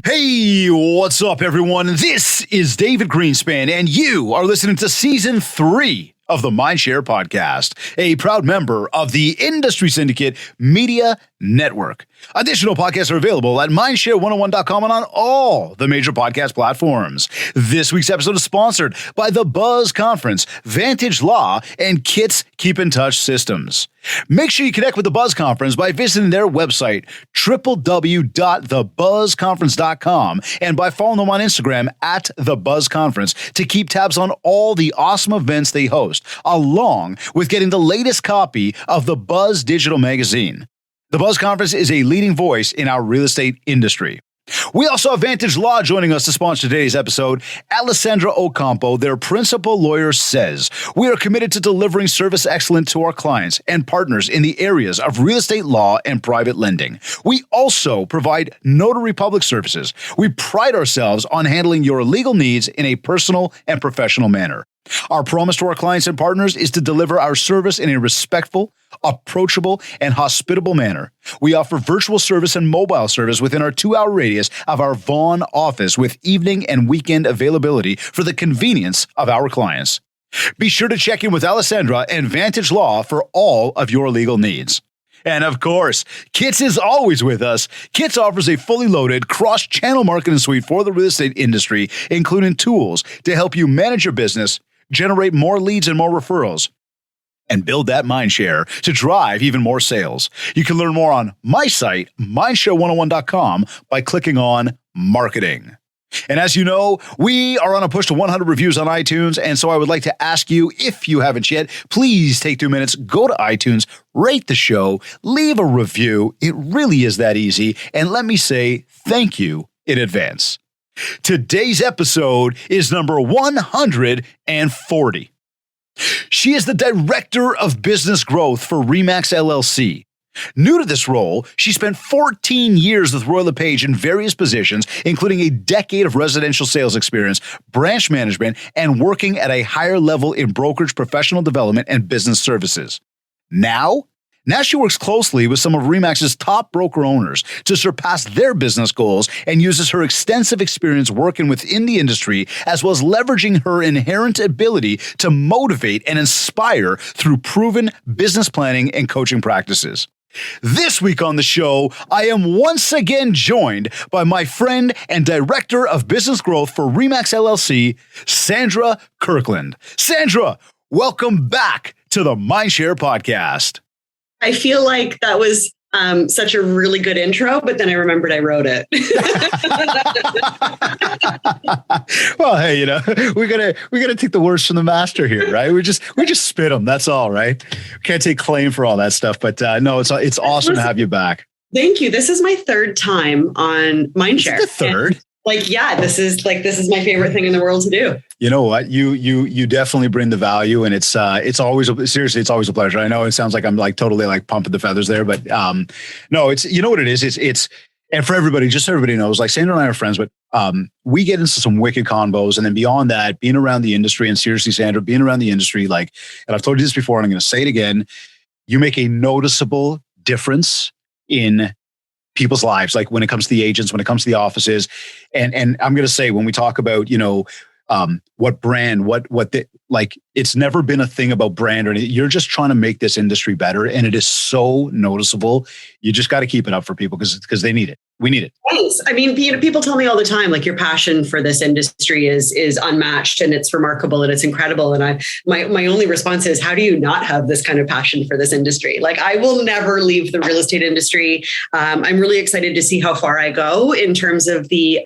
Hey, what's up, everyone? This is David Greenspan, and you are listening to Season 3 of the Mindshare Podcast, a proud member of the Industry Syndicate Media Network. Additional podcasts are available at mindshare101.com and on all the major podcast platforms. This week's episode is sponsored by the Buzz Conference, Vantage Law, and Kit's Keep in Touch Systems. Make sure you connect with the Buzz Conference by visiting their website, www.thebuzzconference.com, and by following them on Instagram at The Buzz Conference to keep tabs on all the awesome events they host, along with getting the latest copy of the Buzz Digital Magazine. The Buzz Conference is a leading voice in our real estate industry. We also have Vantage Law joining us to sponsor today's episode. Alessandra Ocampo, their principal lawyer, says, "We are committed to delivering service excellence to our clients and partners in the areas of real estate law and private lending. We also provide notary public services. We pride ourselves on handling your legal needs in a personal and professional manner. Our promise to our clients and partners is to deliver our service in a respectful, approachable, and hospitable manner. We offer virtual service and mobile service within our 2-hour radius of our Vaughan office with evening and weekend availability for the convenience of our clients. Be sure to check in with Alessandra and Vantage Law for all of your legal needs." And of course, Kits is always with us. Kits offers a fully loaded cross-channel marketing suite for the real estate industry, including tools to help you manage your business, generate more leads and more referrals, and build that mind share to drive even more sales. You can learn more on my site, mindshare101.com, by clicking on Marketing. And as you know, we are on a push to 100 reviews on iTunes, and so I would like to ask you, if you haven't yet, please take 2 minutes, go to iTunes, rate the show, leave a review. It really is that easy, and let me say thank you in advance. Today's episode is number 140. She is the Director of Business Growth for RE/MAX LLC. New to this role, she spent 14 years with Royal LePage in various positions, including a decade of residential sales experience, branch management, and working at a higher level in brokerage, professional development, and business services. Now she works closely with some of RE/MAX's top broker owners to surpass their business goals and uses her extensive experience working within the industry, as well as leveraging her inherent ability to motivate and inspire through proven business planning and coaching practices. This week on the show, I am once again joined by my friend and Director of Business Growth for RE/MAX LLC, Sandra Kirkland. Sandra, welcome back to the Mindshare Podcast. I feel like that was such a really good intro, but then I remembered I wrote it. Well, hey, we gotta take the words from the master here, right? We just spit them. That's all, right? Can't take claim for all that stuff, but no, it's awesome to have you back. Thank you. This is my third time on Mindshare. The third. This is my favorite thing in the world to do. You know what? You definitely bring the value, and it's always a pleasure. I know it sounds like I'm like totally like pumping the feathers there, but no, it's, you know what it is. It's and for everybody, just so everybody knows, like Sandra and I are friends, but we get into some wicked combos, and then beyond that, being around the industry, and seriously, Sandra, being around the industry, like, and I've told you this before, and I'm going to say it again, you make a noticeable difference in people's lives, like when it comes to the agents, when it comes to the offices. And I'm going to say, when we talk about, what brand, it's never been a thing about brand or anything. You're just trying to make this industry better. And it is so noticeable. You just got to keep it up for people because they need it. We need it. Thanks. I mean, people tell me all the time, like, your passion for this industry is unmatched, and it's remarkable, and it's incredible. And my only response is, how do you not have this kind of passion for this industry? Like, I will never leave the real estate industry. I'm really excited to see how far I go in terms of the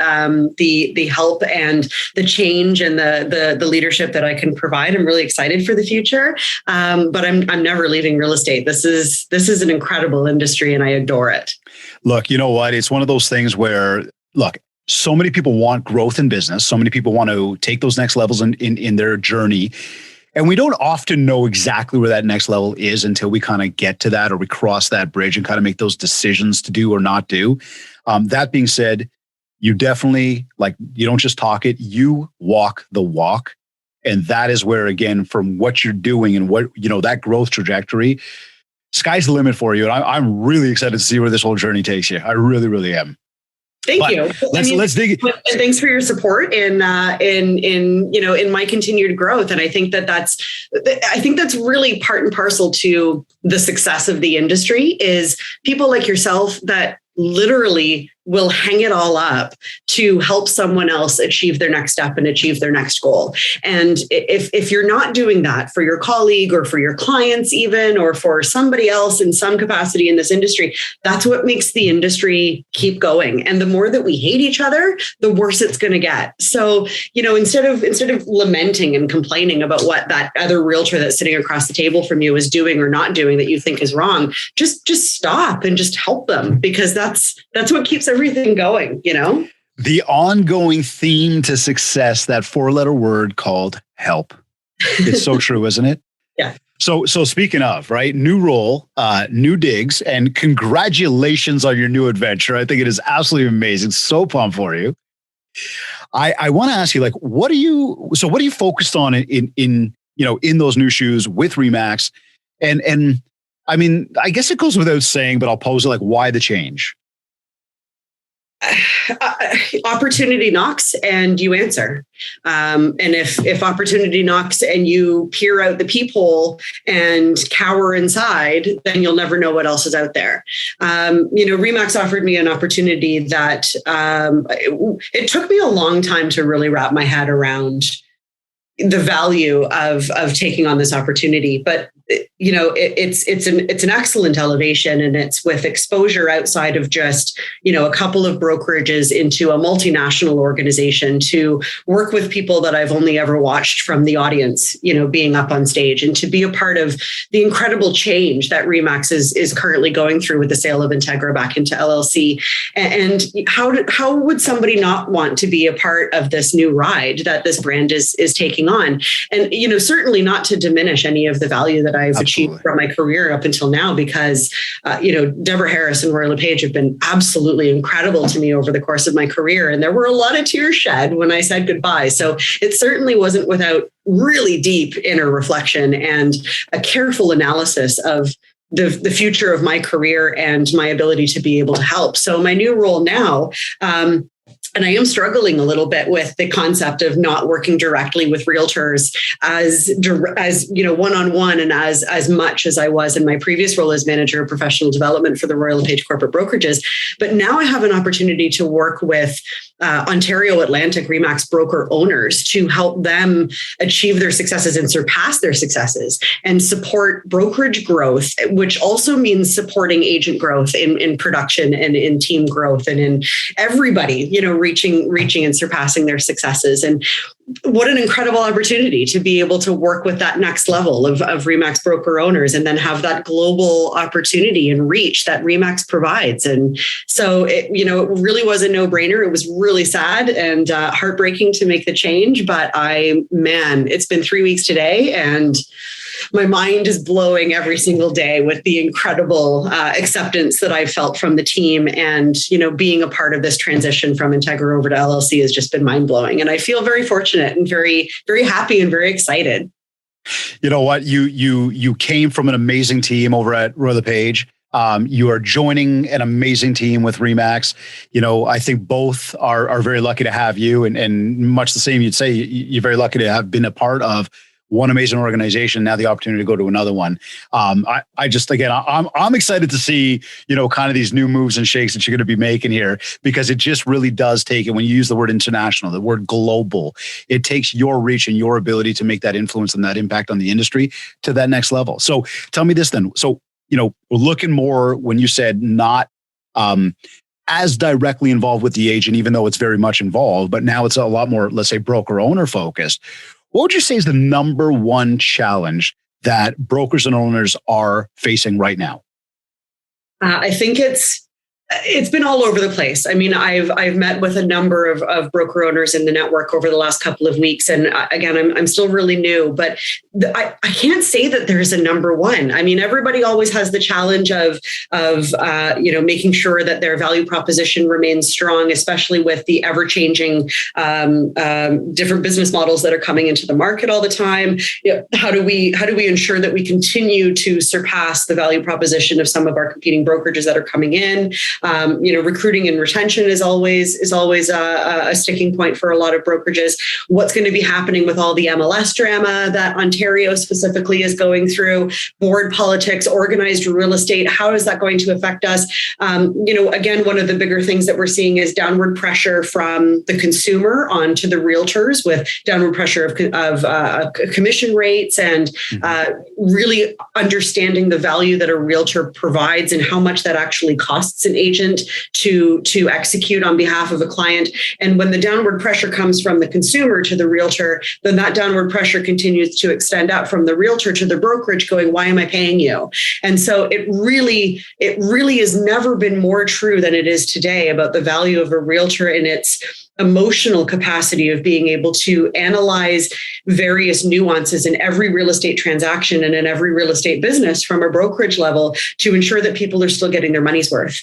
help and the change and the leadership that I can provide. I'm really excited for the future. But I'm never leaving real estate. This is an incredible industry, and I adore it. Look, you know what? It's one of those things where, look, so many people want growth in business. So many people want to take those next levels in their journey. And we don't often know exactly where that next level is until we kind of get to that, or we cross that bridge and kind of make those decisions to do or not do. That being said, you definitely, you don't just talk it, you walk the walk. And that is where, again, from what you're doing and what, that growth trajectory, sky's the limit for you. And I'm really excited to see where this whole journey takes you. I really, really am. Thank you. Let's dig. And thanks for your support in my continued growth. And I think that's really part and parcel to the success of the industry is people like yourself that literally will hang it all up to help someone else achieve their next step and achieve their next goal. And if you're not doing that for your colleague or for your clients even, or for somebody else in some capacity in this industry, that's what makes the industry keep going. And the more that we hate each other, the worse it's going to get. So, instead of lamenting and complaining about what that other realtor that's sitting across the table from you is doing or not doing that you think is wrong, just stop and just help them, because that's what keeps everything going, The ongoing theme to success, that 4-letter word called help. It's so true, isn't it? Yeah. So speaking of, right, new role, new digs, and congratulations on your new adventure. I think it is absolutely amazing. So pumped for you. I want to ask you, what are you focused on in those new shoes with RE/MAX? And I mean, I guess it goes without saying, but I'll pose it, why the change? Opportunity knocks and you answer. And if opportunity knocks and you peer out the peephole and cower inside, then you'll never know what else is out there. RE/MAX offered me an opportunity that it took me a long time to really wrap my head around the value of taking on this opportunity. But it's an excellent elevation, and it's with exposure outside of just, a couple of brokerages into a multinational organization, to work with people that I've only ever watched from the audience, being up on stage, and to be a part of the incredible change that RE/MAX is currently going through with the sale of Integra back into LLC. And how would somebody not want to be a part of this new ride that this brand is taking on? And, certainly not to diminish any of the value that I've achieved from my career up until now, because, Deborah Harris and Royal LePage have been absolutely incredible to me over the course of my career. And there were a lot of tears shed when I said goodbye. So it certainly wasn't without really deep inner reflection and a careful analysis of the future of my career and my ability to be able to help. So my new role now, and I am struggling a little bit with the concept of not working directly with realtors as one-on-one and as much as I was in my previous role as manager of professional development for the Royal LePage corporate brokerages. But now I have an opportunity to work with Ontario Atlantic RE/MAX broker owners to help them achieve their successes and surpass their successes and support brokerage growth, which also means supporting agent growth in production and in team growth and in everybody, reaching and surpassing their successes. And what an incredible opportunity to be able to work with that next level of RE/MAX broker owners, and then have that global opportunity and reach that RE/MAX provides. And so it really was a no-brainer. It was really sad and heartbreaking to make the change, but it's been 3 weeks today, and my mind is blowing every single day with the incredible acceptance that I've felt from the team. And, being a part of this transition from Integra over to LLC has just been mind blowing. And I feel very fortunate and very, very happy and very excited. You know what? You came from an amazing team over at Royal LePage. You are joining an amazing team with RE/MAX. I think both are very lucky to have you, and much the same, you'd say you're very lucky to have been a part of one amazing organization, now the opportunity to go to another one. I'm excited to see, kind of these new moves and shakes that you're going to be making here, because it just really does take it. When you use the word international, the word global, it takes your reach and your ability to make that influence and that impact on the industry to that next level. So tell me this then. So, we're looking more, when you said not as directly involved with the agent, even though it's very much involved, but now it's a lot more, let's say, broker owner focused. What would you say is the number one challenge that brokers and owners are facing right now? I think it's been all over the place. I mean, I've met with a number of broker owners in the network over the last couple of weeks. And again, I'm still really new, but I can't say that there's a number one. I mean, everybody always has the challenge of making sure that their value proposition remains strong, especially with the ever-changing different business models that are coming into the market all the time. How do we ensure that we continue to surpass the value proposition of some of our competing brokerages that are coming in? Recruiting and retention is always a sticking point for a lot of brokerages. What's going to be happening with all the MLS drama that Ontario specifically is going through, board politics, organized real estate, how is that going to affect us? Again, one of the bigger things that we're seeing is downward pressure from the consumer onto the realtors, with downward pressure of commission rates, and really understanding the value that a realtor provides and how much that actually costs an agent to execute on behalf of a client. And when the downward pressure comes from the consumer to the realtor, then that downward pressure continues to extend out from the realtor to the brokerage, going, why am I paying you? And so it really has never been more true than it is today about the value of a realtor and its emotional capacity of being able to analyze various nuances in every real estate transaction and in every real estate business from a brokerage level to ensure that people are still getting their money's worth.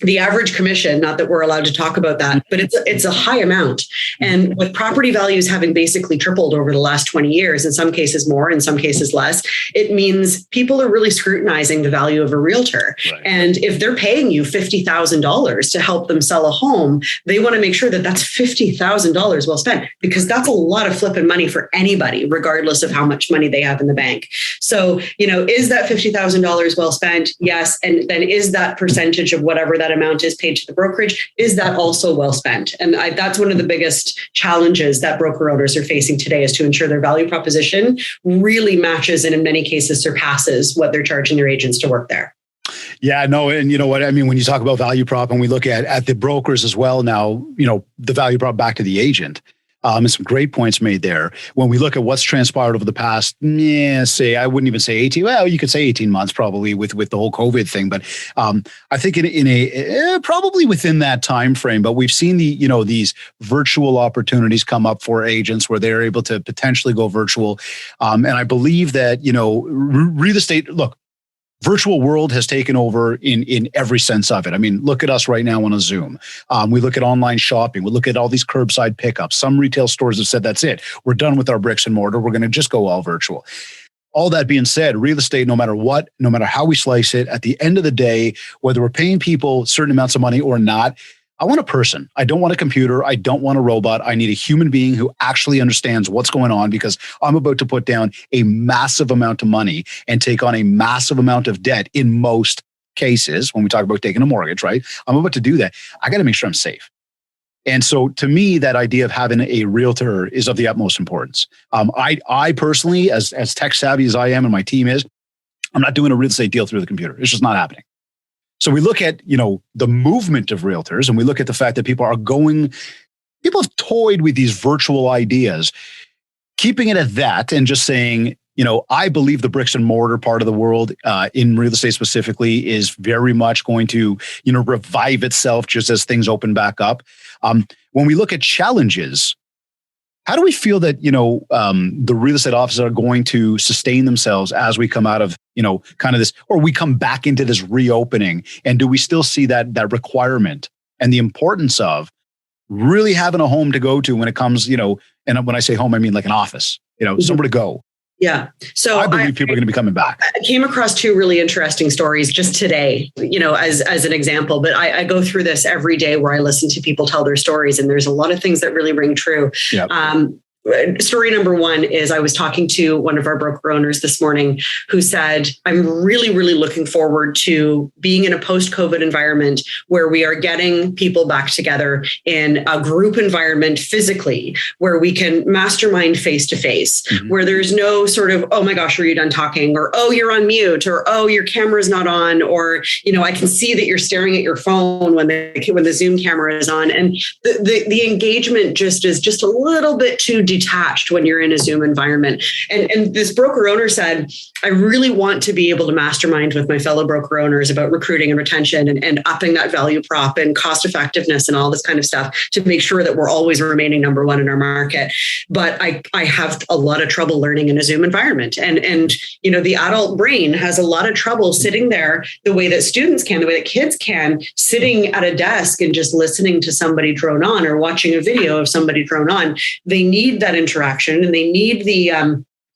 The average commission, not that we're allowed to talk about that, but it's a high amount. And with property values having basically tripled over the last 20 years, in some cases more, in some cases less, it means people are really scrutinizing the value of a realtor. Right. And if they're paying you $50,000 to help them sell a home, they want to make sure that that's $50,000 well spent, because that's a lot of flipping money for anybody, regardless of how much money they have in the bank. So, is that $50,000 well spent? Yes. And then is that percentage of whatever that amount is paid to the brokerage, is that also well spent? And that's one of the biggest challenges that broker owners are facing today, is to ensure their value proposition really matches and in many cases surpasses what they're charging their agents to work there. Yeah, no, and you know what I mean, when you talk about value prop, and we look at the brokers as well now, the value prop back to the agent. And some great points made there. When we look at what's transpired over the past, I wouldn't even say 18. Well, you could say 18 months probably with the whole COVID thing. But I think in a probably within that time frame. But we've seen these virtual opportunities come up for agents where they're able to potentially go virtual. And I believe that real estate. Look. Virtual world has taken over in every sense of it. I mean, look at us right now on a Zoom. We look at online shopping. We look at all these curbside pickups. Some retail stores have said, that's it. We're done with our bricks and mortar. We're going to just go all virtual. All that being said, real estate, no matter how we slice it, at the end of the day, whether we're paying people certain amounts of money or not, I want a person. I don't want a computer. I don't want a robot. I need a human being who actually understands what's going on, because I'm about to put down a massive amount of money and take on a massive amount of debt in most cases when we talk about taking a mortgage, right? I'm about to do that. I got to make sure I'm safe. And so to me, that idea of having a realtor is of the utmost importance. I personally, as tech savvy as I am and my team is, I'm not doing a real estate deal through the computer. It's just not happening. So we look at, the movement of realtors, and we look at the fact that people have toyed with these virtual ideas, keeping it at that and just saying, I believe the bricks and mortar part of the world in real estate specifically is very much going to, revive itself just as things open back up. When we look at challenges, how do we feel that, the real estate offices are going to sustain themselves as we come out of, kind of this, or we come back into this reopening? And do we still see that requirement and the importance of really having a home to go to when it comes, and when I say home, I mean like an office, somewhere to go? Yeah. So I believe people are going to be coming back. I came across two really interesting stories just today, as an example, but I go through this every day where I listen to people tell their stories, and there's a lot of things that really ring true. Yep. Story number one is I was talking to one of our broker owners this morning who said, I'm really, really looking forward to being in a post-COVID environment where we are getting people back together in a group environment physically, where we can mastermind face-to-face, where there's no sort of, oh my gosh, are you done talking? Or, oh, you're on mute, or, oh, your camera's not on, or, I can see that you're staring at your phone when the Zoom camera is on. And the engagement just is just a little bit too detached when you're in a Zoom environment. And this broker owner said, I really want to be able to mastermind with my fellow broker owners about recruiting and retention and upping that value prop and cost effectiveness and all this kind of stuff to make sure that we're always remaining number one in our market. But I have a lot of trouble learning in a Zoom environment. And the adult brain has a lot of trouble sitting there the way that students can, the way that kids can, sitting at a desk and just listening to somebody drone on or watching a video of somebody drone on. They need that interaction, and they need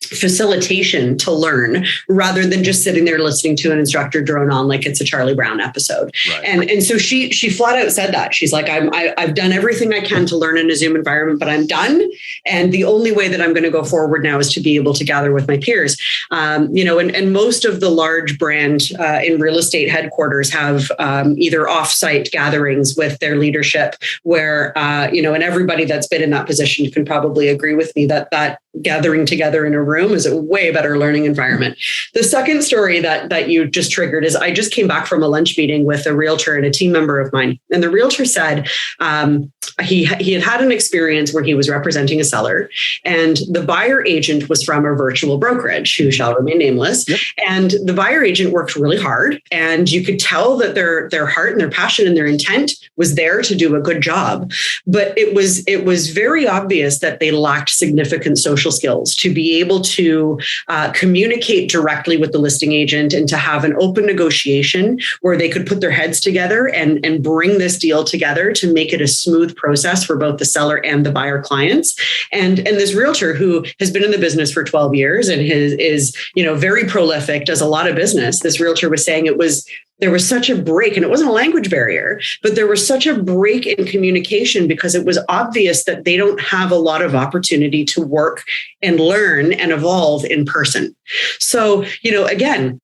facilitation to learn rather than just sitting there listening to an instructor drone on like it's a Charlie Brown episode. Right. And so she flat out said that. She's like, I've done everything I can to learn in a Zoom environment, but I'm done. And the only way that I'm going to go forward now is to be able to gather with my peers. And most of the large brand in real estate headquarters have either offsite gatherings with their leadership where, and everybody that's been in that position can probably agree with me that gathering together in a room is a way better learning environment. The second story that you just triggered is I just came back from a lunch meeting with a realtor and a team member of mine. And the realtor said he had an experience where he was representing a seller and the buyer agent was from a virtual brokerage who shall remain nameless. Yep. And the buyer agent worked really hard and you could tell that their heart and their passion and their intent was there to do a good job. But it was very obvious that they lacked significant social skills to be able to communicate directly with the listing agent and to have an open negotiation where they could put their heads together and bring this deal together to make it a smooth process for both the seller and the buyer clients. And this realtor who has been in the business for 12 years and is very prolific, does a lot of business. This realtor was saying there was such a break, and it wasn't a language barrier, but there was such a break in communication because it was obvious that they don't have a lot of opportunity to work and learn and evolve in person. So, again,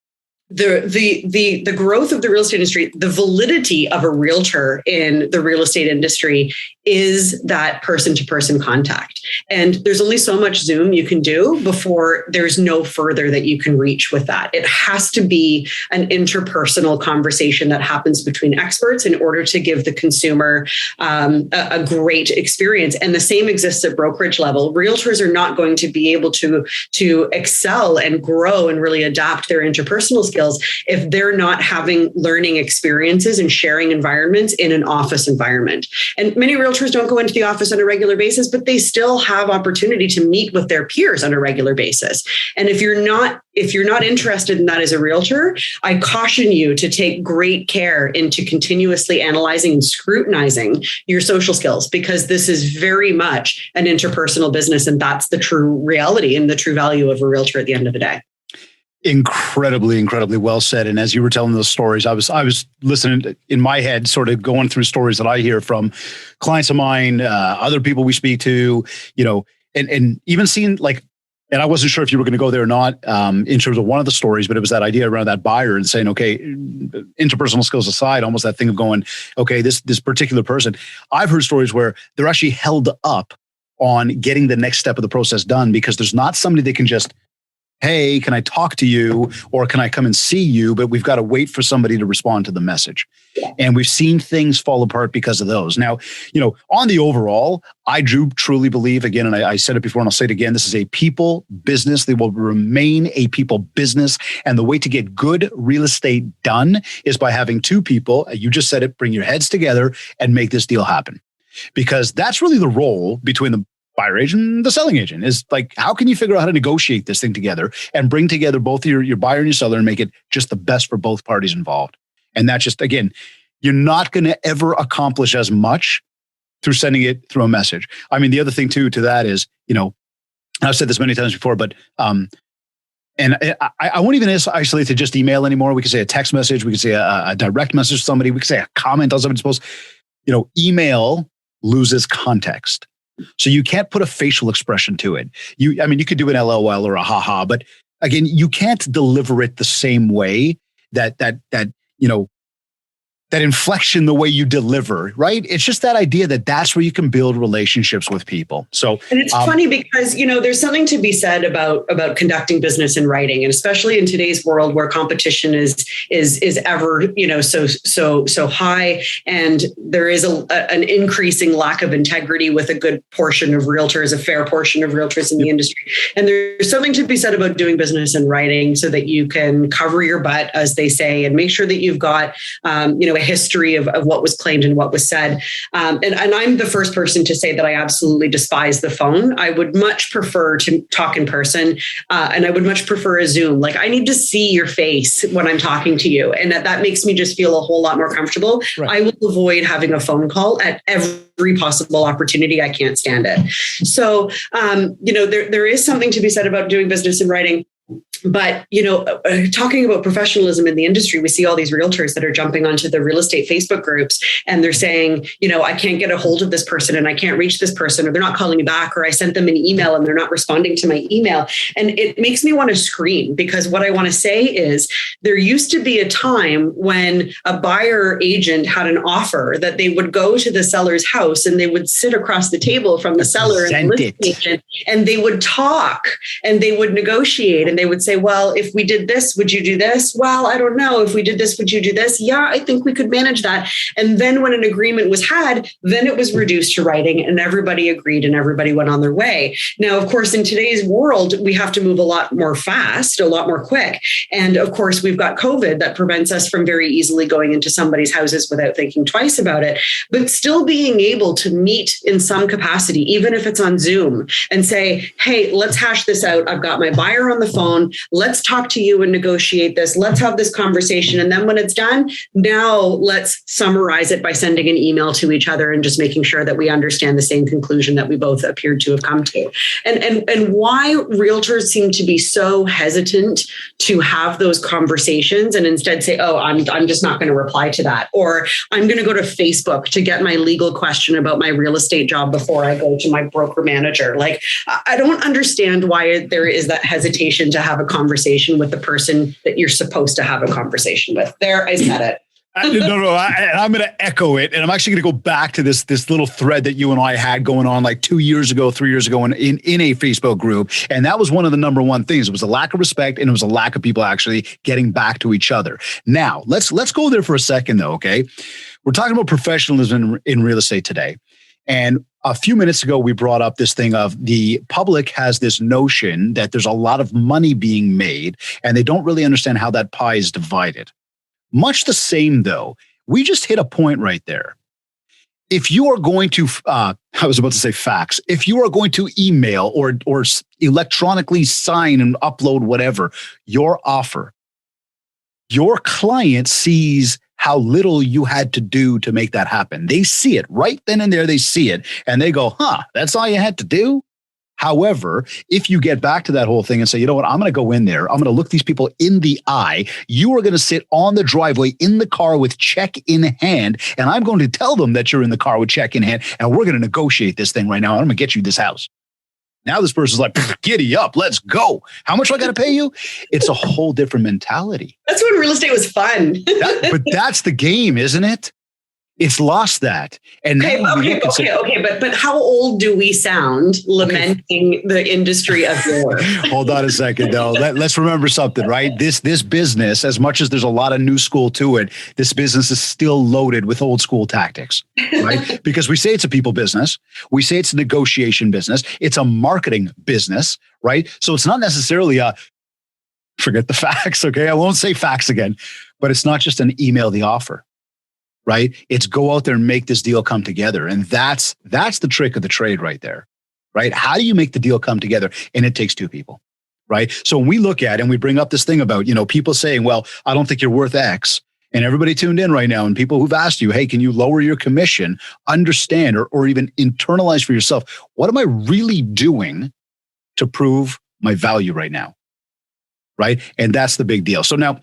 the growth of the real estate industry, the validity of a realtor in the real estate industry is that person-to-person contact. And there's only so much Zoom you can do before there's no further that you can reach with that. It has to be an interpersonal conversation that happens between experts in order to give the consumer a great experience. And the same exists at brokerage level. Realtors are not going to be able to excel and grow and really adapt their interpersonal skills if they're not having learning experiences and sharing environments in an office environment. And many realtors don't go into the office on a regular basis, but they still have opportunity to meet with their peers on a regular basis. And if you're not interested in that as a realtor, I caution you to take great care into continuously analyzing and scrutinizing your social skills, because this is very much an interpersonal business. And that's the true reality and the true value of a realtor at the end of the day. Incredibly well said. And as you were telling those stories, I was listening in my head, sort of going through stories that I hear from clients of mine, other people we speak to, and even seeing and I wasn't sure if you were going to go there or not in terms of one of the stories, but it was that idea around that buyer and saying, okay, interpersonal skills aside, almost that thing of going, okay, this particular person. I've heard stories where they're actually held up on getting the next step of the process done because there's not somebody they can just, hey, can I talk to you or can I come and see you? But we've got to wait for somebody to respond to the message. Yeah. And we've seen things fall apart because of those. Now, on the overall, I do truly believe, again, and I said it before and I'll say it again, this is a people business. They will remain a people business. And the way to get good real estate done is by having two people, you just said it, bring your heads together and make this deal happen. Because that's really the role between the buyer agent and the selling agent is like, how can you figure out how to negotiate this thing together and bring together both your buyer and your seller and make it just the best for both parties involved? And that's just, again, you're not going to ever accomplish as much through sending it through a message. I mean, the other thing too to that is, I've said this many times before, but and I won't even isolate to just email anymore. We could say a text message. We could say a direct message to somebody. We could say a comment on somebody's post. Email loses context. So you can't put a facial expression to it. You could do an LOL or a haha, but again, you can't deliver it the same way that inflection, the way you deliver, right? It's just that idea that's where you can build relationships with people. So, and it's funny because, there's something to be said about conducting business in writing, and especially in today's world where competition is ever, so high. And there is an increasing lack of integrity with a good portion of realtors, a fair portion of realtors in the industry. And there's something to be said about doing business in writing so that you can cover your butt, as they say, and make sure that you've got, a history of what was claimed and what was said. And I'm the first person to say that I absolutely despise the phone. I would much prefer to talk in person, and I would much prefer a Zoom. Like, I need to see your face when I'm talking to you, and that makes me just feel a whole lot more comfortable. Right. I will avoid having a phone call at every possible opportunity. I can't stand it. So, there is something to be said about doing business in writing. But, talking about professionalism in the industry, we see all these realtors that are jumping onto the real estate Facebook groups, and they're saying, I can't get a hold of this person, and I can't reach this person, or they're not calling me back, or I sent them an email and they're not responding to my email. And it makes me want to scream, because what I want to say is there used to be a time when a buyer agent had an offer that they would go to the seller's house and they would sit across the table from the seller and the listing agent, and they would talk and they would negotiate, and they would say, well, if we did this, would you do this? Well, I don't know. If we did this, would you do this? Yeah, I think we could manage that. And then when an agreement was had, then it was reduced to writing, and everybody agreed and everybody went on their way. Now, of course, in today's world, we have to move a lot more fast, a lot more quick. And of course, we've got COVID that prevents us from very easily going into somebody's houses without thinking twice about it. But still being able to meet in some capacity, even if it's on Zoom, and say, hey, let's hash this out. I've got my buyer on the phone. Let's talk to you and negotiate this. Let's have this conversation. And then when it's done, now let's summarize it by sending an email to each other and just making sure that we understand the same conclusion that we both appeared to have come to. And why realtors seem to be so hesitant to have those conversations and instead say, oh, I'm just not going to reply to that. Or I'm going to go to Facebook to get my legal question about my real estate job before I go to my broker manager. Like, I don't understand why there is that hesitation to have a conversation with the person that you're supposed to have a conversation with. There, I said it. I'm going to echo it. And I'm actually going to go back to this little thread that you and I had going on like 2 years ago, 3 years ago in a Facebook group. And that was one of the number one things. It was a lack of respect, and it was a lack of people actually getting back to each other. Now, let's go there for a second, though, okay? We're talking about professionalism in real estate today. And a few minutes ago, we brought up this thing of the public has this notion that there's a lot of money being made, and they don't really understand how that pie is divided. Much the same, though, we just hit a point right there. If you are going to, I was about to say fax, if you are going to email or electronically sign and upload whatever, your offer, your client sees how little you had to do to make that happen. They see it right then and there. They see it and they go, that's all you had to do. However, if you get back to that whole thing and say, you know what, I'm going to go in there, I'm going to look these people in the eye. You are going to sit on the driveway in the car with check in hand. And I'm going to tell them that you're in the car with check in hand. And we're going to negotiate this thing right now. I'm going to get you this house. Now this person's like, giddy up, let's go. How much do I got to pay you? It's a whole different mentality. That's when real estate was fun. But that's the game, isn't it? It's lost that. And okay, but how old do we sound lamenting the industry of yore? Hold on a second, though. Let's remember something, right? This business, as much as there's a lot of new school to it, this business is still loaded with old school tactics, right? Because we say it's a people business. We say it's a negotiation business. It's a marketing business, right? So it's not necessarily forget the facts, okay? I won't say facts again, but it's not just an email the offer. Right? It's go out there and make this deal come together. And that's the trick of the trade right there, right? How do you make the deal come together? And it takes two people, right? So when we look at and we bring up this thing about, people saying, well, I don't think you're worth X. And everybody tuned in right now and people who've asked you, hey, can you lower your commission? Understand or even internalize for yourself, what am I really doing to prove my value right now? Right? And that's the big deal. So now,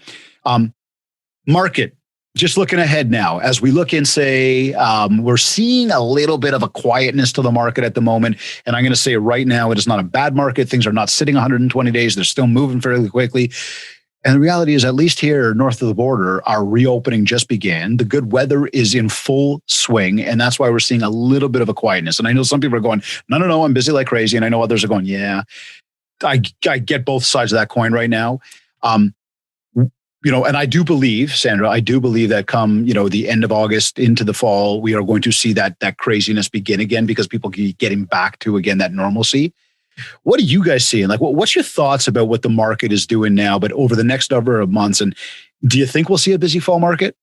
market. Just looking ahead now, as we look and say, we're seeing a little bit of a quietness to the market at the moment. And I'm going to say right now, it is not a bad market. Things are not sitting 120 days. They're still moving fairly quickly. And the reality is, at least here north of the border, our reopening just began. The good weather is in full swing. And that's why we're seeing a little bit of a quietness. And I know some people are going, no, I'm busy like crazy. And I know others are going, yeah, I get both sides of that coin right now. And I do believe, Sandra, that come, the end of August into the fall, we are going to see that craziness begin again because people keep getting back to, again, that normalcy. What are you guys seeing? Like, what's your thoughts about what the market is doing now, but over the next number of months? And do you think we'll see a busy fall market?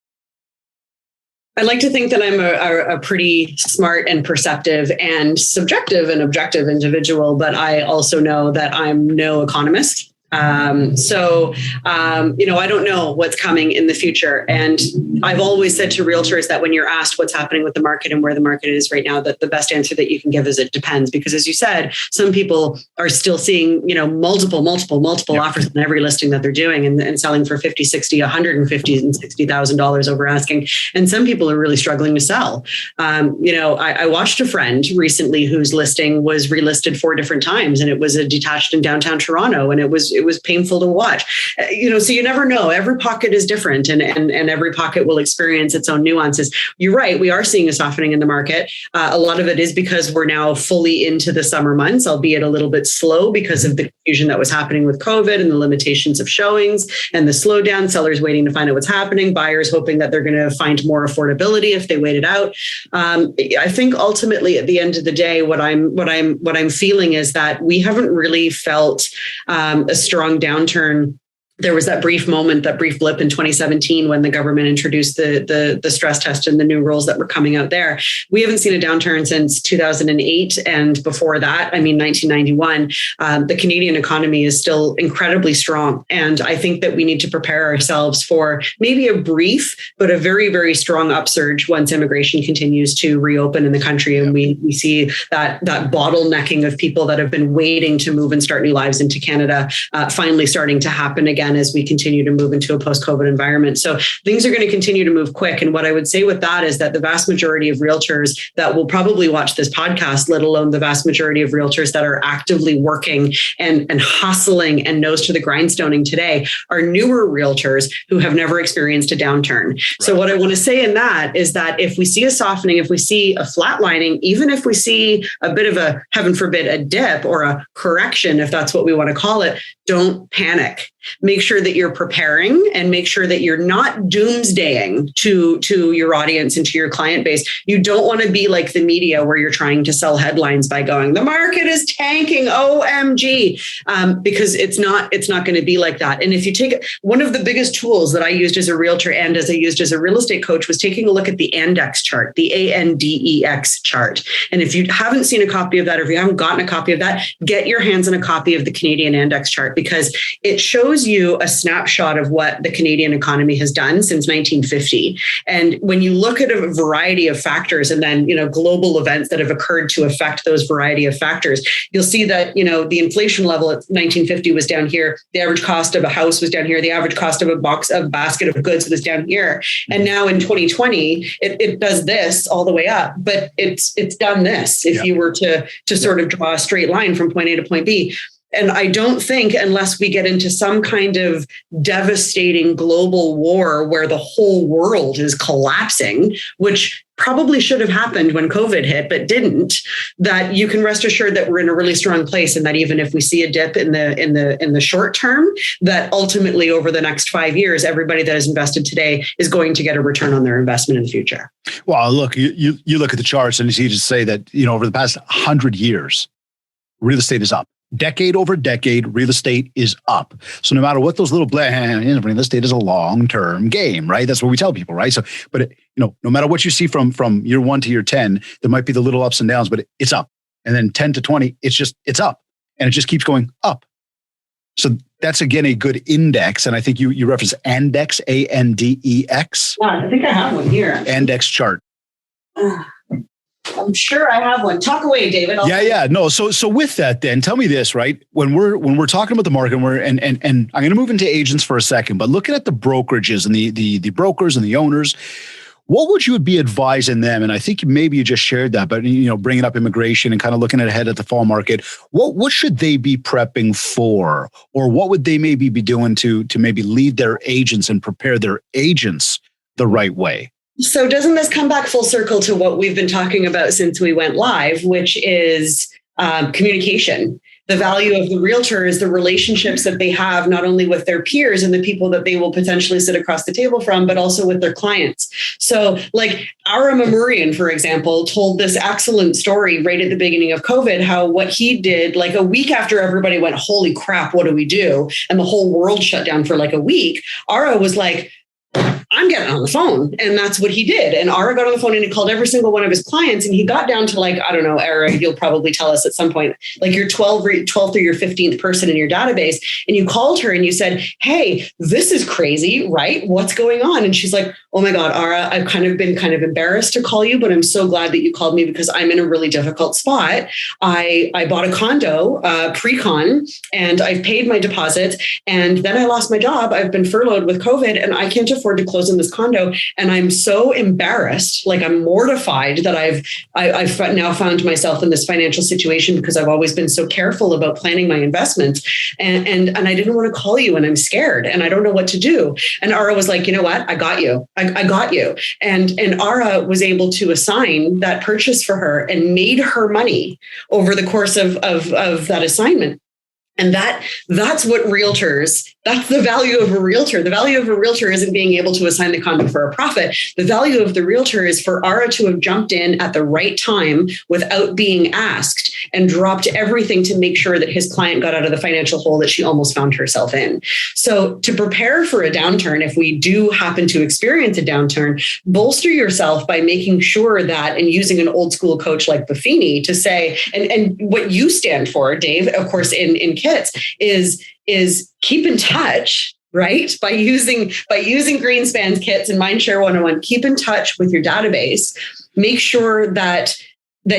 I'd like to think that I'm a pretty smart and perceptive and subjective and objective individual, but I also know that I'm no economist. I don't know what's coming in the future. And I've always said to realtors that when you're asked what's happening with the market and where the market is right now, that the best answer that you can give is it depends. Because as you said, some people are still seeing, multiple offers on every listing that they're doing and selling for 50, 60, 150 and $60,000 over asking. And some people are really struggling to sell. I watched a friend recently whose listing was relisted 4 different times, and it was a detached in downtown Toronto, and it was painful to watch. So you never know. Every pocket is different, and every pocket will experience its own nuances. You're right. We are seeing a softening in the market. A lot of it is because we're now fully into the summer months, albeit a little bit slow because of the confusion that was happening with COVID and the limitations of showings and the slowdown. Sellers waiting to find out what's happening. Buyers hoping that they're going to find more affordability if they wait it out. I think ultimately, at the end of the day, what I'm feeling is that we haven't really felt a strong downturn. There was that brief moment, that brief blip in 2017 when the government introduced the stress test and the new rules that were coming out there. We haven't seen a downturn since 2008. And before that, 1991, the Canadian economy is still incredibly strong. And I think that we need to prepare ourselves for maybe a brief, but a very, very strong upsurge once immigration continues to reopen in the country. And we see that bottlenecking of people that have been waiting to move and start new lives into Canada finally starting to happen again as we continue to move into a post-COVID environment. So things are going to continue to move quick. And what I would say with that is that the vast majority of realtors that will probably watch this podcast, let alone the vast majority of realtors that are actively working and hustling and nose to the grindstoning today, are newer realtors who have never experienced a downturn. Right. So what I want to say in that is that if we see a softening, if we see a flatlining, even if we see a bit of a, heaven forbid, a dip or a correction, if that's what we want to call it, don't panic. Make sure that you're preparing and make sure that you're not doomsdaying to your audience and to your client base. You don't want to be like the media where you're trying to sell headlines by going, the market is tanking, OMG, because it's not going to be like that. And if you take one of the biggest tools that I used as a realtor and as I used as a real estate coach was taking a look at the ANDEX chart, the ANDEX chart. And if you haven't seen a copy of that, or if you haven't gotten a copy of that, get your hands on a copy of the Canadian ANDEX chart, because it shows you a snapshot of what the Canadian economy has done since 1950. And when you look at a variety of factors and then, global events that have occurred to affect those variety of factors, you'll see that, the inflation level at 1950 was down here. The average cost of a house was down here. The average cost of a basket of goods was down here. And now in 2020, it does this all the way up, but it's done this if you were to sort of draw a straight line from point A to point B. And I don't think, unless we get into some kind of devastating global war where the whole world is collapsing, which probably should have happened when COVID hit, but didn't, that you can rest assured that we're in a really strong place, and that even if we see a dip in the short term, that ultimately over the next 5 years, everybody that is invested today is going to get a return on their investment in the future. Well, look, you look at the charts and you just say that, over the past 100 years, real estate is up. Decade over decade, real estate is up. So no matter what those little real estate is a long-term game, right? That's what we tell people, right? So, but no matter what you see from year 1 to year 10, there might be the little ups and downs, but it's up. And then 10 to 20, it's up, and it just keeps going up. So that's again a good index, and I think you reference ANDEX, ANDEX. Yeah, I think I have one here. ANDEX chart. I'm sure I have one. Talk away, David. No. So with that, then tell me this, right? When we're talking about the market, and I'm going to move into agents for a second, but looking at the brokerages and the brokers and the owners, what would you be advising them? And I think maybe you just shared that, but bringing up immigration and kind of looking ahead at the fall market, what should they be prepping for, or what would they maybe be doing to maybe lead their agents and prepare their agents the right way? So doesn't this come back full circle to what we've been talking about since we went live, which is communication? The value of the realtor is the relationships that they have, not only with their peers and the people that they will potentially sit across the table from, but also with their clients. So like Ara Mamurian, for example, told this excellent story right at the beginning of COVID, how what he did like a week after everybody went, holy crap, what do we do? And the whole world shut down for like a week. Ara was like, I'm getting on the phone. And that's what he did. And Ara got on the phone and he called every single one of his clients. And he got down to like, I don't know, Ara, you'll probably tell us at some point, like your 12th or your 15th person in your database. And you called her and you said, hey, this is crazy, right? What's going on? And she's like, oh my God, Ara, I've been kind of embarrassed to call you, but I'm so glad that you called me because I'm in a really difficult spot. I bought a condo pre-con and I've paid my deposits and then I lost my job. I've been furloughed with COVID and I can't afford to close on this condo. And I'm so embarrassed, like I'm mortified that I've now found myself in this financial situation because I've always been so careful about planning my investments. And I didn't want to call you and I'm scared and I don't know what to do. And Ara was like, you know what? I got you. I got you. And Ara was able to assign that purchase for her and made her money over the course of that assignment. And that's what realtors, that's the value of a realtor. The value of a realtor isn't being able to assign the condo for a profit. The value of the realtor is for Ara to have jumped in at the right time without being asked and dropped everything to make sure that his client got out of the financial hole that she almost found herself in. So to prepare for a downturn, if we do happen to experience a downturn, bolster yourself by making sure that, and using an old school coach like Buffini to say, and what you stand for, Dave, of course, in Kits, is keep in touch, right? By using Greenspan's Kits and Mindshare 101, keep in touch with your database. Make sure that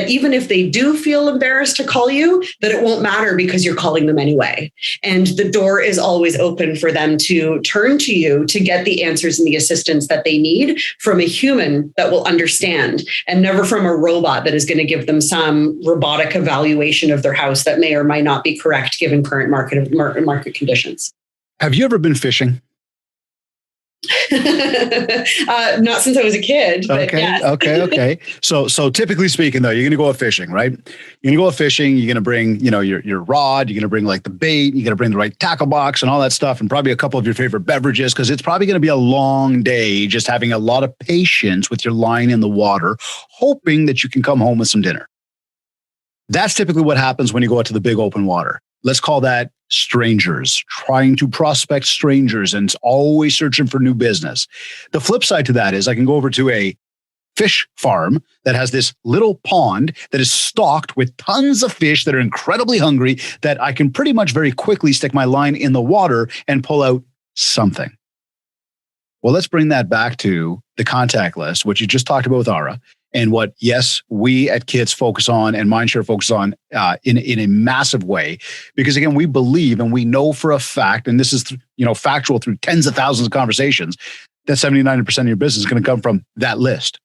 even if they do feel embarrassed to call you, that it won't matter because you're calling them anyway. And the door is always open for them to turn to you to get the answers and the assistance that they need from a human that will understand, and never from a robot that is going to give them some robotic evaluation of their house that may or might not be correct given current market conditions. Have you ever been fishing? Not since I was a kid. But okay. yes. Okay. So typically speaking, though, you're going to go fishing, right? You're going to go fishing. You're going to bring, your rod. You're going to bring like the bait. You're going to bring the right tackle box and all that stuff, and probably a couple of your favorite beverages, because it's probably going to be a long day. Just having a lot of patience with your line in the water, hoping that you can come home with some dinner. That's typically what happens when you go out to the big open water. Let's call that strangers, trying to prospect strangers and always searching for new business. The flip side to that is I can go over to a fish farm that has this little pond that is stocked with tons of fish that are incredibly hungry, that I can pretty much very quickly stick my line in the water and pull out something. Well, let's bring that back to the contact list, which you just talked about with Ara. And what, yes, we at Kits focus on and Mindshare focus on in a massive way, because again, we believe and we know for a fact, and this is factual through tens of thousands of conversations, that 70-90% of your business is going to come from that list.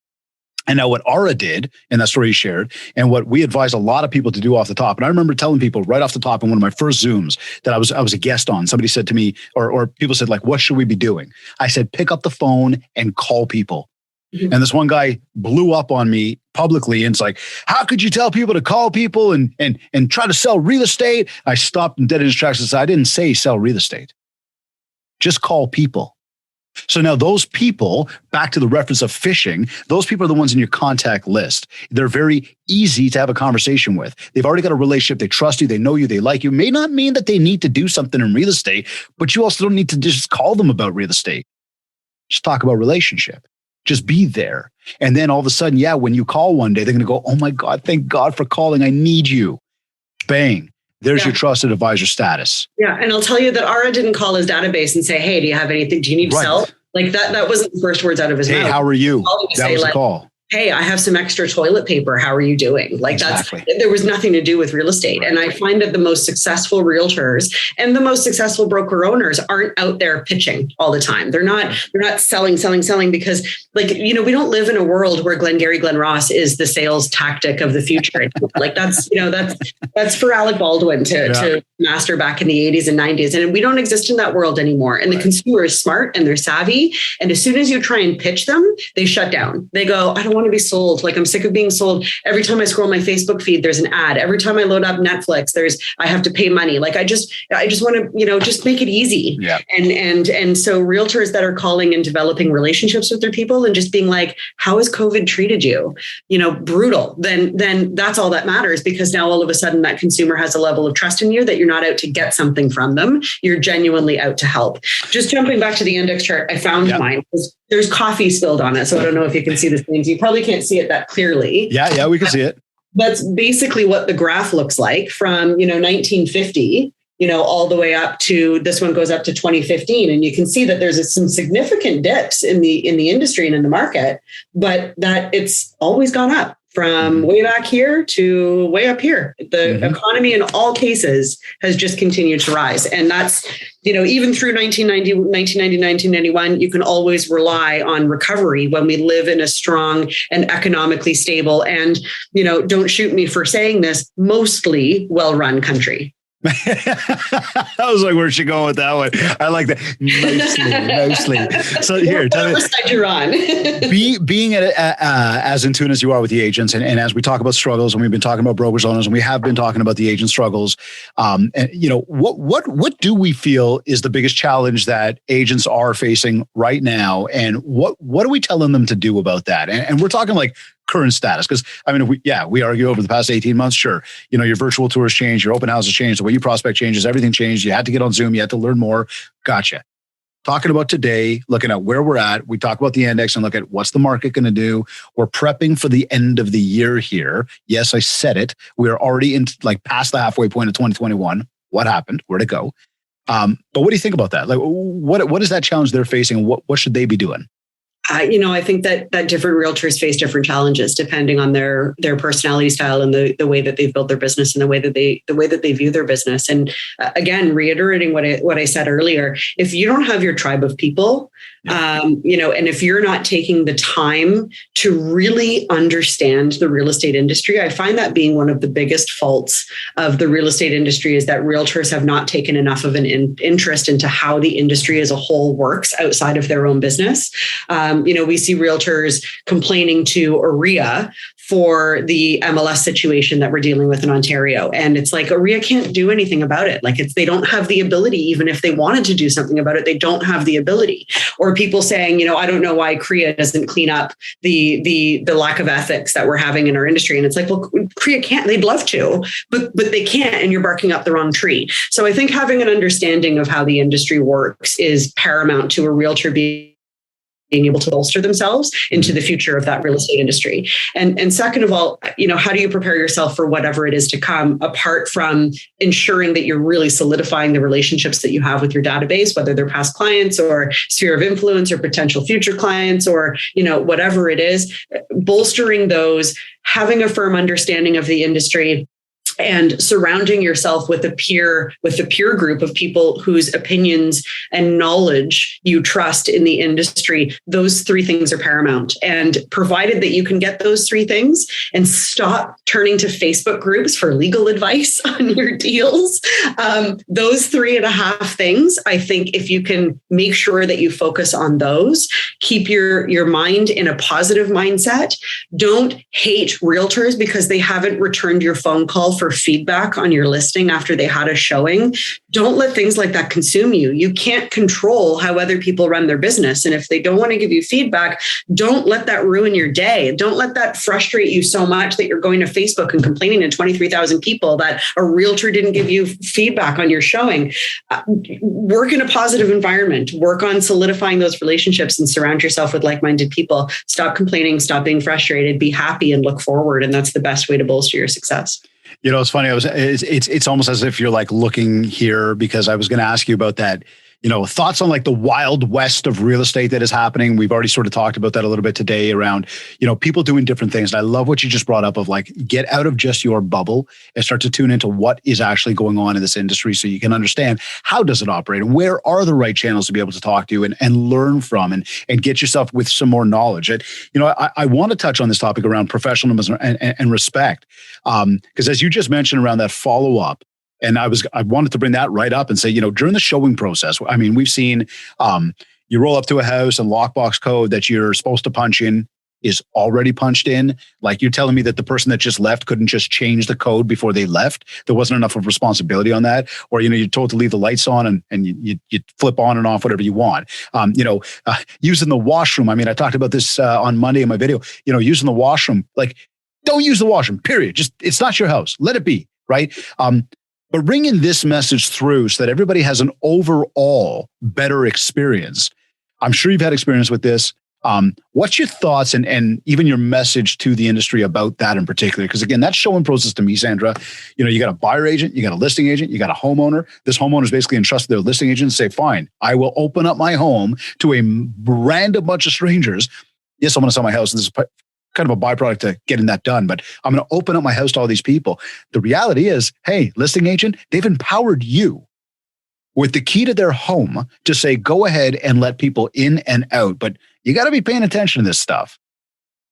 And now what Ara did, and that story he shared, and what we advise a lot of people to do off the top. And I remember telling people right off the top in one of my first Zooms that I was a guest on. Somebody said to me, or people said, like, what should we be doing? I said, pick up the phone and call people. And this one guy blew up on me publicly, and it's like, how could you tell people to call people and try to sell real estate? I stopped and dead in his tracks and said, I didn't say sell real estate. Just call people. So now those people, back to the reference of fishing, those people are the ones in your contact list. They're very easy to have a conversation with. They've already got a relationship. They trust you. They know you. They like you. May not mean that they need to do something in real estate, but you also don't need to just call them about real estate. Just talk about relationship. Just be there. And then all of a sudden, when you call one day, they're going to go, oh my God, thank God for calling. I need you. Bang. There's your trusted advisor status. Yeah. And I'll tell you that Ara didn't call his database and say, hey, do you have anything? Do you need to sell? Like that wasn't the first words out of his mouth. Hey, how are you? That was a call. Hey, I have some extra toilet paper. How are you doing? Like there was nothing to do with real estate. Right. And I find that the most successful realtors and the most successful broker owners aren't out there pitching all the time. They're not selling because we don't live in a world where Glengarry Glen Ross is the sales tactic of the future. Like that's for Alec Baldwin to master back in the 80s and 90s. And we don't exist in that world anymore. And the consumer is smart and they're savvy. And as soon as you try and pitch them, they shut down. They go, I don't want to be sold. Like I'm sick of being sold. Every time I scroll my Facebook feed, there's an ad. Every time I load up Netflix, I have to pay money. Like I just want to, just make it easy. Yeah. And so realtors that are calling and developing relationships with their people and just being like, how has COVID treated you? Brutal. Then that's all that matters, because now all of a sudden that consumer has a level of trust in you that you're not out to get something from them. You're genuinely out to help. Just jumping back to the index chart, I found mine. There's coffee spilled on it. So I don't know if you can see the stains. You probably can't see it that clearly. Yeah, we can see it. That's basically what the graph looks like from, 1950, all the way up to this one goes up to 2015. And you can see that there's some significant dips in the industry and in the market, but that it's always gone up from way back here to way up here. The economy in all cases has just continued to rise. And that's, even through 1990, 1991, you can always rely on recovery when we live in a strong and economically stable and, don't shoot me for saying this, mostly well-run country. I was like, where'd she go with that one? I like that. Mostly. So here, tell me, side you're on. being as in tune as you are with the agents, and as we talk about struggles, and we've been talking about brokerage owners, and we have been talking about the agent struggles. And what do we feel is the biggest challenge that agents are facing right now, and what are we telling them to do about that? And we're talking like current status, because if we argue over the past 18 months, sure, your virtual tours change, your open houses change, the way you prospect changes, everything changed. You had to get on Zoom, you had to learn more. Gotcha. Talking about today, looking at where we're at, we talk about the index and look at what's the market going to do. We're prepping for the end of the year here. Yes, I said it. We're already in past the halfway point of 2021. What happened? Where'd it go? But what do you think about that? Like, what is that challenge they're facing? What should they be doing? I think that different realtors face different challenges depending on their personality style and the way that they've built their business and the way that they view their business. And again, reiterating what I said earlier, if you don't have your tribe of people, and if you're not taking the time to really understand the real estate industry, I find that being one of the biggest faults of the real estate industry is that realtors have not taken enough of an interest into how the industry as a whole works outside of their own business. We see realtors complaining to OREA for the MLS situation that we're dealing with in Ontario. And it's like, OREA can't do anything about it. They don't have the ability, even if they wanted to do something about it, they don't have the ability. Or people saying, I don't know why CREA doesn't clean up the lack of ethics that we're having in our industry. And it's like, well, CREA can't, they'd love to, but they can't, and you're barking up the wrong tree. So I think having an understanding of how the industry works is paramount to a realtor being able to bolster themselves into the future of that real estate industry. And second of all, how do you prepare yourself for whatever it is to come, apart from ensuring that you're really solidifying the relationships that you have with your database, whether they're past clients or sphere of influence or potential future clients or, whatever it is, bolstering those, having a firm understanding of the industry, and surrounding yourself with a peer group of people whose opinions and knowledge you trust in the industry. Those three things are paramount. And provided that you can get those three things and stop turning to Facebook groups for legal advice on your deals, those 3.5 things, I think if you can make sure that you focus on those, keep your mind in a positive mindset. Don't hate realtors because they haven't returned your phone call for feedback on your listing after they had a showing. Don't let things like that consume you. You can't control how other people run their business. And if they don't want to give you feedback, don't let that ruin your day. Don't let that frustrate you so much that you're going to Facebook and complaining to 23,000 people that a realtor didn't give you feedback on your showing. Work in a positive environment. Work on solidifying those relationships and surround yourself with like-minded people. Stop complaining, stop being frustrated, be happy and look forward. And that's the best way to bolster your success. It's funny. It's almost as if you're looking here, because I was going to ask you about that. Thoughts on the wild west of real estate that is happening. We've already sort of talked about that a little bit today around, people doing different things. And I love what you just brought up of get out of just your bubble and start to tune into what is actually going on in this industry so you can understand how does it operate and where are the right channels to be able to talk to and learn from and get yourself with some more knowledge. I want to touch on this topic around professionalism and respect. Because as you just mentioned around that follow-up, and I wanted to bring that right up and say, during the showing process, we've seen you roll up to a house and lockbox code that you're supposed to punch in is already punched in. You're telling me that the person that just left couldn't just change the code before they left. There wasn't enough of responsibility on that. Or, you're told to leave the lights on and you flip on and off whatever you want. Using the washroom. I talked about this on Monday in my video, using the washroom, don't use the washroom, period. Just, it's not your house. Let it be. Right. But bringing this message through so that everybody has an overall better experience. I'm sure you've had experience with this. What's your thoughts and even your message to the industry about that in particular? Because again, that showing process to me, Sandra, you got a buyer agent, you got a listing agent, you got a homeowner. This homeowner is basically entrusted their listing agent to say, fine, I will open up my home to a random bunch of strangers. Yes, I'm going to sell my house. And this is kind of a byproduct to getting that done, but I'm going to open up my house to all these people. The reality is, hey, listing agent, they've empowered you with the key to their home to say, go ahead and let people in and out. But you got to be paying attention to this stuff.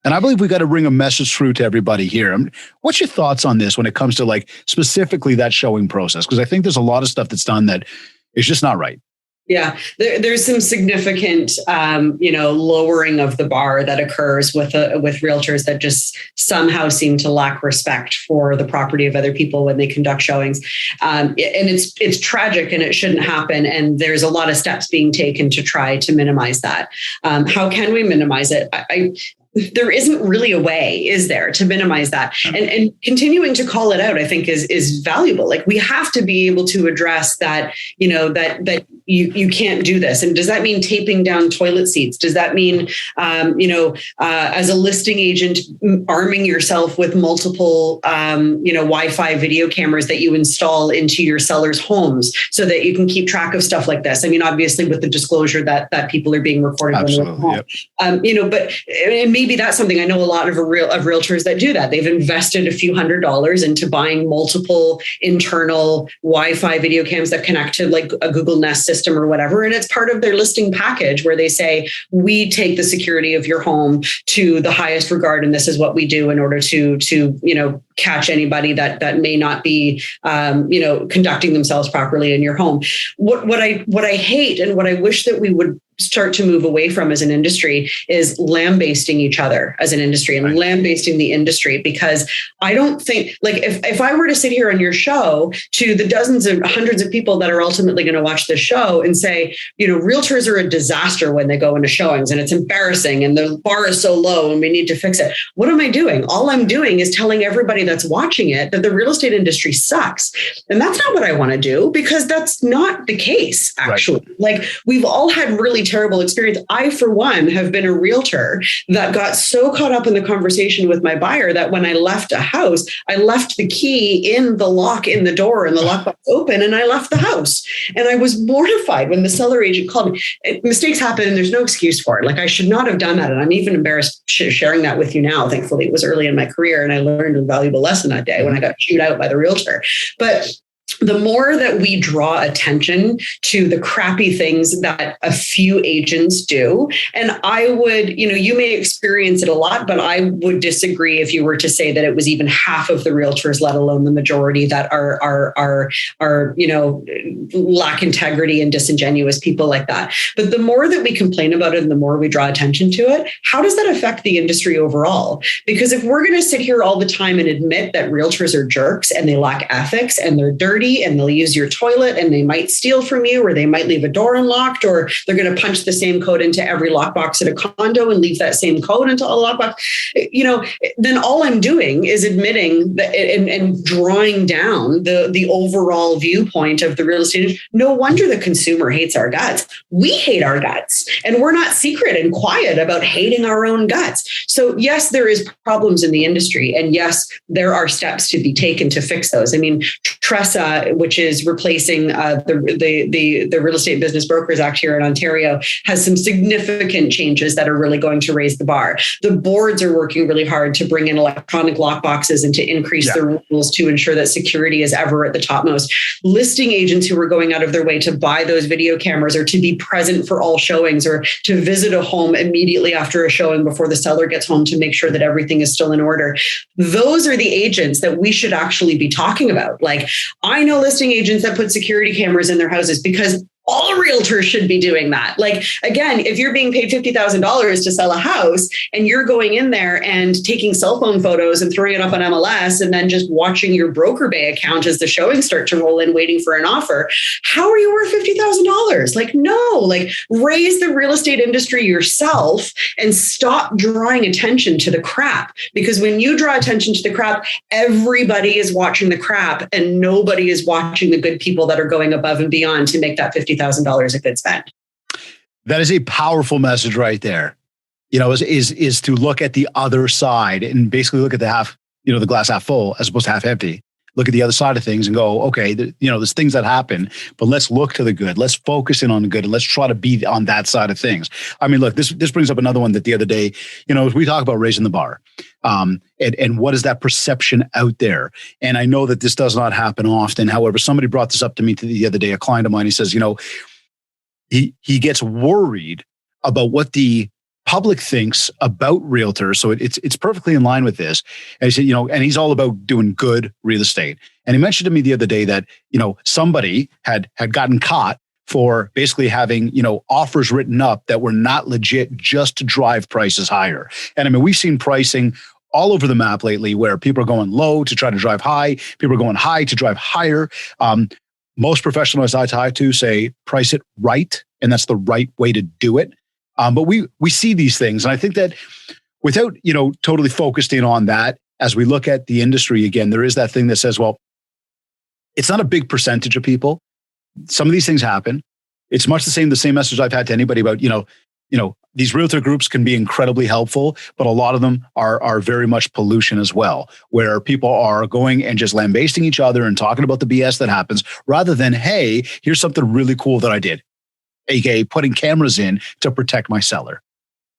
And I believe we got to bring a message through to everybody here. What's your thoughts on this when it comes to like specifically that showing process? Because I think there's a lot of stuff that's done that is just not right. Yeah, there's some significant, lowering of the bar that occurs with realtors that just somehow seem to lack respect for the property of other people when they conduct showings, and it's tragic and it shouldn't happen. And there's a lot of steps being taken to try to minimize that. How can we minimize it? There isn't really a way, is there, to minimize that? And continuing to call it out, I think is valuable. Like we have to be able to address that, that you can't do this. And does that mean taping down toilet seats? Does that mean, as a listing agent, arming yourself with multiple, Wi-Fi video cameras that you install into your sellers' homes so that you can keep track of stuff like this? I mean, obviously with the disclosure that people are being recorded. Absolutely. Yep. And maybe that's something. I know a lot of realtors that do that. They've invested a few $100s into buying multiple internal Wi-Fi video cams that connect to like a Google Nest system or whatever. And it's part of their listing package where they say, we take the security of your home to the highest regard. And this is what we do in order to catch anybody that may not be, conducting themselves properly in your home. What I hate and what I wish that we would start to move away from as an industry is lambasting each other as an industry and lambasting the industry, because I don't think, like, if I were to sit here on your show to the dozens and hundreds of people that are ultimately going to watch this show and say, realtors are a disaster when they go into showings and it's embarrassing and the bar is so low and we need to fix it. What am I doing? All I'm doing is telling everybody that's watching it that the real estate industry sucks. And that's not what I want to do, because that's not the case, actually. Right. Like, we've all had really terrible experience. I, for one, have been a realtor that got so caught up in the conversation with my buyer that when I left a house, I left the key in the lock in the door and the lockbox open, and I left the house. And I was mortified when the seller agent called me. Mistakes happen and there's no excuse for it. Like, I should not have done that. And I'm even embarrassed sharing that with you now. Thankfully, it was early in my career and I learned a valuable lesson that day when I got chewed out by the realtor. But the more that we draw attention to the crappy things that a few agents do, and I would, you may experience it a lot, but I would disagree if you were to say that it was even half of the realtors, let alone the majority, that are lack integrity and disingenuous people like that. But the more that we complain about it and the more we draw attention to it, how does that affect the industry overall? Because if we're going to sit here all the time and admit that realtors are jerks and they lack ethics and they're dirty and they'll use your toilet and they might steal from you, or they might leave a door unlocked, or they're going to punch the same code into every lockbox at a condo and leave that same code into a lockbox, then all I'm doing is admitting that and drawing down the overall viewpoint of the real estate industry. No wonder the consumer hates our guts. We hate our guts, and we're not secret and quiet about hating our own guts. So yes, there is problems in the industry, and yes, there are steps to be taken to fix those. I mean, Tressa, which is replacing the Real Estate Business Brokers Act here in Ontario, has some significant changes that are really going to raise the bar. The boards are working really hard to bring in electronic lockboxes and to increase the rules to ensure that security is ever at the topmost. Listing agents who are going out of their way to buy those video cameras, or to be present for all showings, or to visit a home immediately after a showing before the seller gets home to make sure that everything is still in order. Those are the agents that we should actually be talking about. Like, I know listing agents that put security cameras in their houses because all realtors should be doing that. Like, again, if you're being paid $50,000 to sell a house and you're going in there and taking cell phone photos and throwing it up on MLS and then just watching your broker bay account as the showings start to roll in, waiting for an offer, how are you worth $50,000? Like, no, like, raise the real estate industry yourself and stop drawing attention to the crap. Because when you draw attention to the crap, everybody is watching the crap and nobody is watching the good people that are going above and beyond to make that $50,000 a good spend. That is a powerful message right there. Is to look at the other side and basically look at the glass half full as opposed to half empty. Look at the other side of things and go, okay, there's things that happen, but let's look to the good. Let's focus in on the good and let's try to be on that side of things. I mean, look, this brings up another one that the other day, as we talk about raising the bar, and what is that perception out there? And I know that this does not happen often. However, somebody brought this up to me the other day, a client of mine, he says, he gets worried about what the public thinks about realtors. So it's perfectly in line with this. And he said, and he's all about doing good real estate. And he mentioned to me the other day that, somebody had gotten caught for basically having, offers written up that were not legit just to drive prices higher. And I mean, we've seen pricing all over the map lately where people are going low to try to drive high. People are going high to drive higher. Most professionals I talk to say price it right. And that's the right way to do it. But we see these things. And I think that without, totally focused in on that, as we look at the industry again, there is that thing that says, well, it's not a big percentage of people. Some of these things happen. It's much the same message I've had to anybody about, these realtor groups can be incredibly helpful, but a lot of them are very much pollution as well, where people are going and just lambasting each other and talking about the BS that happens rather than, hey, here's something really cool that I did. AKA putting cameras in to protect my seller.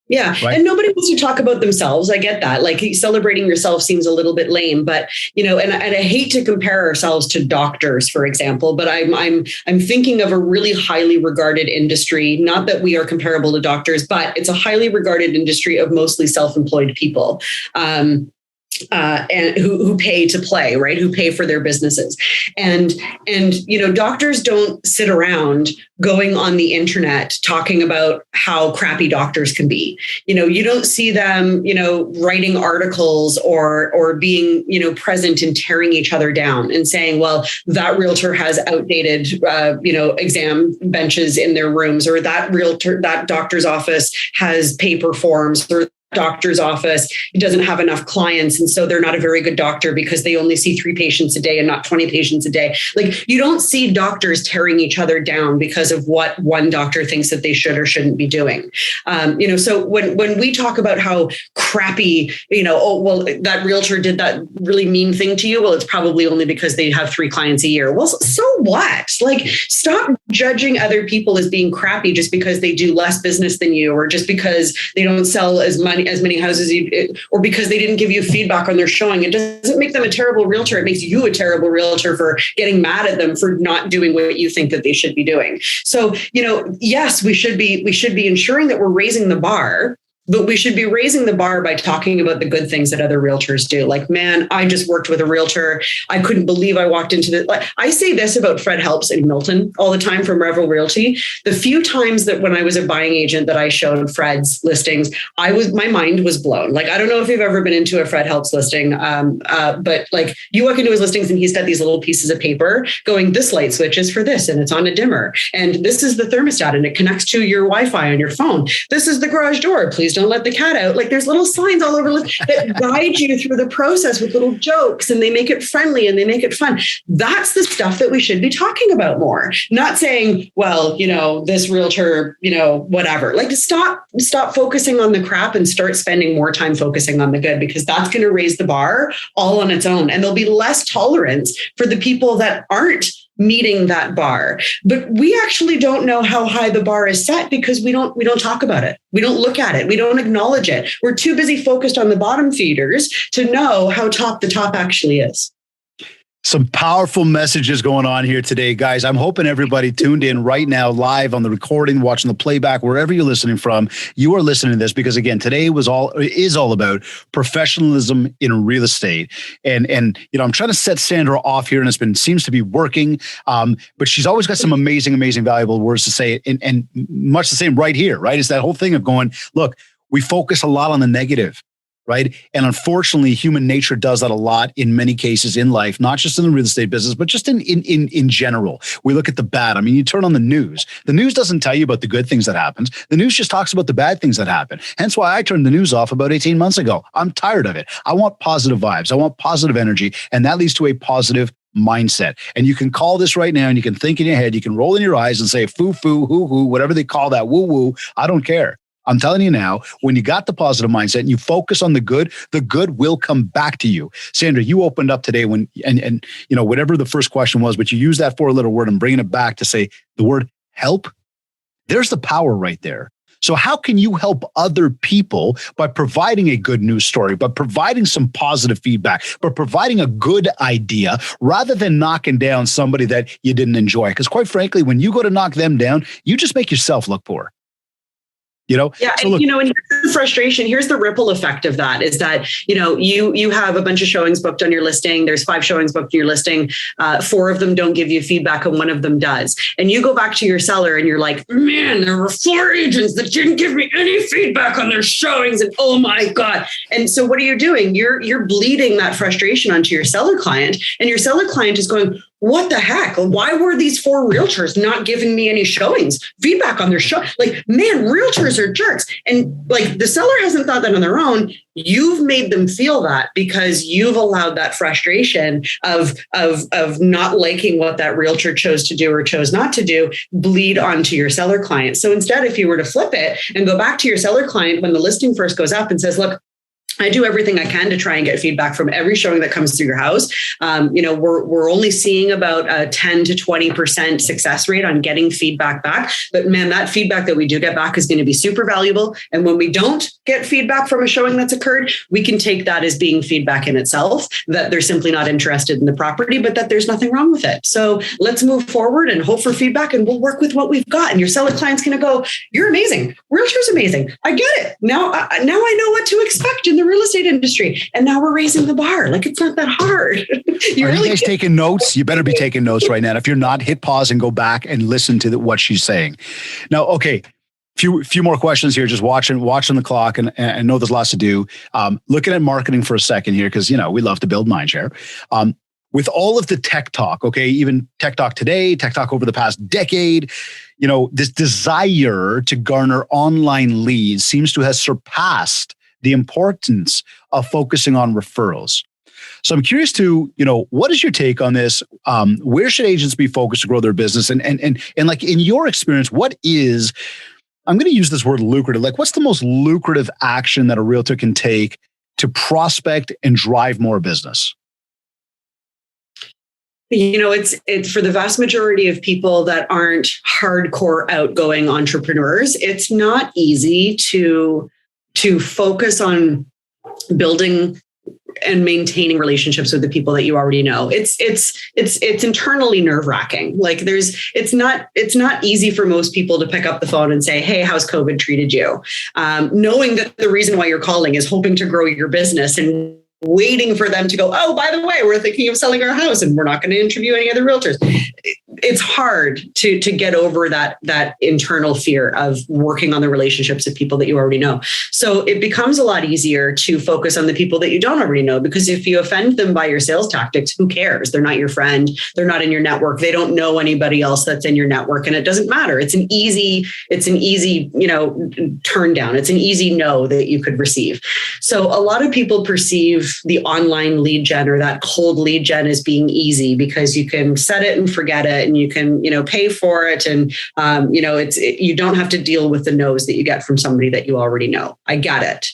Yeah. Right? And nobody wants to talk about themselves. I get that. Like celebrating yourself seems a little bit lame, but and I hate to compare ourselves to doctors, for example, but I'm thinking of a really highly regarded industry, not that we are comparable to doctors, but it's a highly regarded industry of mostly self-employed people. And who pay to play, right? Who pay for their businesses. And doctors don't sit around going on the internet talking about how crappy doctors can be. You don't see them, writing articles or being, present and tearing each other down and saying, well, that realtor has outdated, exam benches in their rooms, or that doctor's office has paper forms, or doctor's office doesn't have enough clients, and so they're not a very good doctor because they only see 3 patients a day and not 20 patients a day. Like, you don't see doctors tearing each other down because of what one doctor thinks that they should or shouldn't be doing. So when we talk about how crappy, that realtor did that really mean thing to you, well, it's probably only because they have 3 clients a year. Well, so what? Like, stop judging other people as being crappy just because they do less business than you, or just because they don't sell as many houses, or because they didn't give you feedback on their showing. It doesn't make them a terrible realtor. It makes you a terrible realtor for getting mad at them for not doing what you think that they should be doing. So, yes, we should be ensuring that we're raising the bar. But we should be raising the bar by talking about the good things that other realtors do. Like, man, I just worked with a realtor. I couldn't believe I walked into the. Like, I say this about Fred Helps in Milton all the time from Revel Realty. The few times that when I was a buying agent that I showed Fred's listings, my mind was blown. Like, I don't know if you've ever been into a Fred Helps listing, but like, you walk into his listings and he's got these little pieces of paper going, this light switch is for this and it's on a dimmer, and this is the thermostat and it connects to your Wi-Fi on your phone. This is the garage door. Please don't let the cat out. Like, there's little signs all over that guide you through the process with little jokes, and they make it friendly and they make it fun. That's the stuff that we should be talking about more. Not saying, well, this realtor, whatever. Like, stop focusing on the crap and start spending more time focusing on the good, because that's going to raise the bar all on its own. And there'll be less tolerance for the people that aren't meeting that bar. But we actually don't know how high the bar is set because we don't talk about it. We don't look at it. We don't acknowledge it. We're too busy focused on the bottom feeders to know how top the top actually is. Some powerful messages going on here today, guys. I'm hoping everybody tuned in right now, live on the recording, watching the playback, wherever you're listening from, you are listening to this because, again, today is all about professionalism in real estate. And I'm trying to set Sandra off here, and seems to be working. But she's always got some amazing, valuable words to say, and much the same right here, right? It's that whole thing of going, look, we focus a lot on the negative. Right. And unfortunately, human nature does that a lot in many cases in life, not just in the real estate business, but just in general. We look at the bad. I mean, you turn on the news. The news doesn't tell you about the good things that happens. The news just talks about the bad things that happen. Hence why I turned the news off about 18 months ago. I'm tired of it. I want positive vibes. I want positive energy. And that leads to a positive mindset. And you can call this right now and you can think in your head, you can roll in your eyes and say, foo, foo, hoo, hoo, whatever they call that, woo, woo. I don't care. I'm telling you now, when you got the positive mindset and you focus on the good will come back to you. Sandra, you opened up today when, and you know, whatever the first question was, but you use that 4-letter word and bringing it back to say the word help. There's the power right there. So how can you help other people by providing a good news story, by providing some positive feedback, by providing a good idea rather than knocking down somebody that you didn't enjoy? Because quite frankly, when you go to knock them down, you just make yourself look poor. You know, yeah. so and, look, you know, and here's the frustration. Here's the ripple effect of that is that, you know, you have a bunch of showings booked on your listing. There's 5 showings booked on your listing. 4 of them don't give you feedback and 1 of them does. And you go back to your seller and you're like, man, there were 4 agents that didn't give me any feedback on their showings. And oh my God. And so what are you doing? You're bleeding that frustration onto your seller client, and your seller client is going, what the heck? Why were these 4 realtors not giving me any showings, feedback on their show? Like, man, realtors are jerks. And like the seller hasn't thought that on their own. You've made them feel that because you've allowed that frustration of not liking what that realtor chose to do or chose not to do bleed onto your seller client. So instead, if you were to flip it and go back to your seller client when the listing first goes up and says, look, I do everything I can to try and get feedback from every showing that comes through your house. You know, we're only seeing about a 10 to 20% success rate on getting feedback back. But man, that feedback that we do get back is going to be super valuable. And when we don't get feedback from a showing that's occurred, we can take that as being feedback in itself, that they're simply not interested in the property, but that there's nothing wrong with it. So let's move forward and hope for feedback, and we'll work with what we've got. And your seller client's going to go, you're amazing. Realtor's amazing. I get it. Now I know what to expect in the real estate industry. And now we're raising the bar. Like, it's not that hard. You guys taking notes? You better be taking notes right now. If you're not, hit pause and go back and listen to what she's saying. Now, okay. Few more questions here. Just watching the clock, and I know there's lots to do. Looking at marketing for a second here, because you know we love to build mindshare. With all of the tech talk, okay, even tech talk today, tech talk over the past decade, you know, this desire to garner online leads seems to have surpassed the importance of focusing on referrals. So I'm curious to, you know, what is your take on this? Where should agents be focused to grow their business? And like in your experience, what is, I'm going to use this word lucrative, like what's the most lucrative action that a realtor can take to prospect and drive more business? You know, it's for the vast majority of people that aren't hardcore outgoing entrepreneurs, it's not easy to focus on building and maintaining relationships with the people that you already know. It's internally nerve-wracking. Like it's not easy for most people to pick up the phone and say, hey, how's COVID treated you? Knowing that the reason why you're calling is hoping to grow your business, and waiting for them to go, oh, by the way, we're thinking of selling our house and we're not going to interview any other realtors. It's hard to get over that internal fear of working on the relationships of people that you already know. So it becomes a lot easier to focus on the people that you don't already know, because if you offend them by your sales tactics, who cares? They're not your friend. They're not in your network. They don't know anybody else that's in your network, and it doesn't matter. It's an easy, you know, turn down. It's an easy no that you could receive. So a lot of people perceive the online lead gen or that cold lead gen as being easy because you can set it and forget it, and you can, you know, pay for it. And, you know, you don't have to deal with the no's that you get from somebody that you already know. I get it.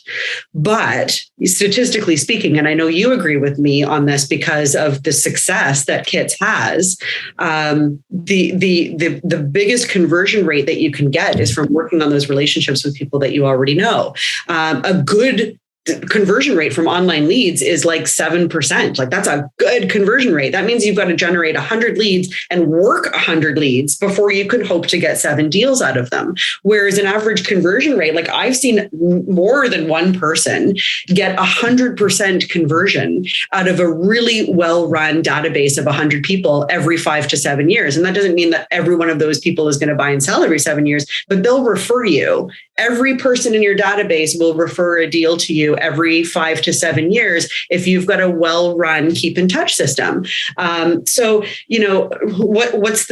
But statistically speaking, and I know you agree with me on this because of the success that Kits has, the biggest conversion rate that you can get is from working on those relationships with people that you already know. A good conversion rate from online leads is like 7%. Like, that's a good conversion rate. That means you've got to generate 100 leads and work 100 leads before you can hope to get 7 deals out of them. Whereas an average conversion rate, like I've seen more than one person get 100% conversion out of a really well-run database of 100 people every 5 to 7 years. And that doesn't mean that every one of those people is going to buy and sell every 7 years, but they'll refer you. Every person in your database will refer a deal to you every 5 to 7 years if you've got a well-run keep in touch system. So, you know, what's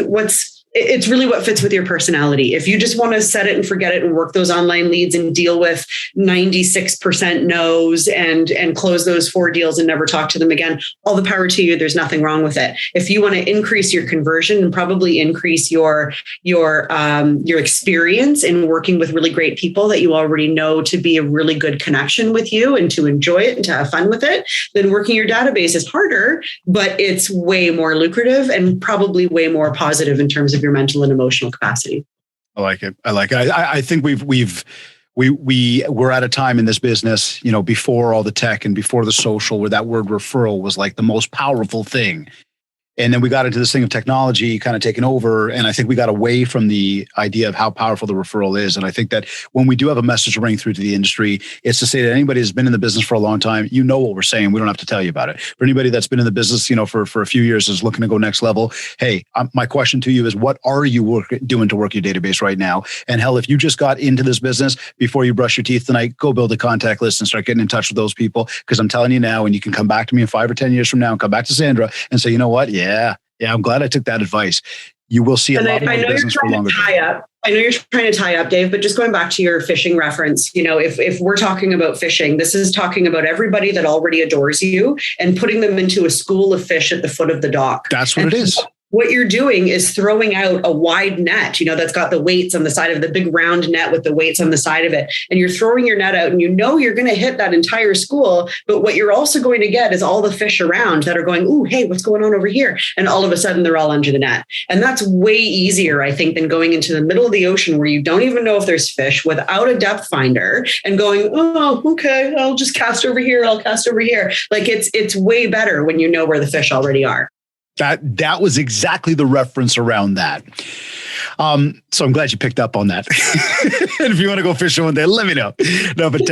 it's really what fits with your personality. If you just want to set it and forget it and work those online leads and deal with 96% no's and close those 4 deals and never talk to them again, all the power to you. There's nothing wrong with it. If you want to increase your conversion and probably increase your experience in working with really great people that you already know to be a really good connection with you and to enjoy it and to have fun with it, then working your database is harder, but it's way more lucrative and probably way more positive in terms of your mental and emotional capacity. I like it. I think we're at a time in this business, before all the tech and before the social, where that word referral was like the most powerful thing. And then we got into this thing of technology kind of taking over. And I think we got away from the idea of how powerful the referral is. And I think that when we do have a message ring through to the industry, it's to say that anybody who's been in the business for a long time, what we're saying. We don't have to tell you about it. For anybody that's been in the business, for a few years is looking to go next level. Hey, my question to you is, what are you doing to work your database right now? And hell, if you just got into this business, before you brush your teeth tonight, go build a contact list and start getting in touch with those people. Because I'm telling you now, and you can come back to me in 5 or 10 years from now and come back to Sandra and say, you know what? Yeah, I'm glad I took that advice. You will see a lot more business for longer. I know you're trying to tie up, Dave, but just going back to your fishing reference, if we're talking about fishing, this is talking about everybody that already adores you and putting them into a school of fish at the foot of the dock. That's what it is. What you're doing is throwing out a wide net, that's got the weights on the side of the big round net with the weights on the side of it. And you're throwing your net out and you're going to hit that entire school. But what you're also going to get is all the fish around that are going, ooh, hey, what's going on over here? And all of a sudden they're all under the net. And that's way easier, I think, than going into the middle of the ocean where you don't even know if there's fish without a depth finder and going, oh, okay, I'll just cast over here. I'll cast over here. Like it's way better when you know where the fish already are. That was exactly the reference around that. So I'm glad you picked up on that. And if you want to go fishing one day, let me know. No, but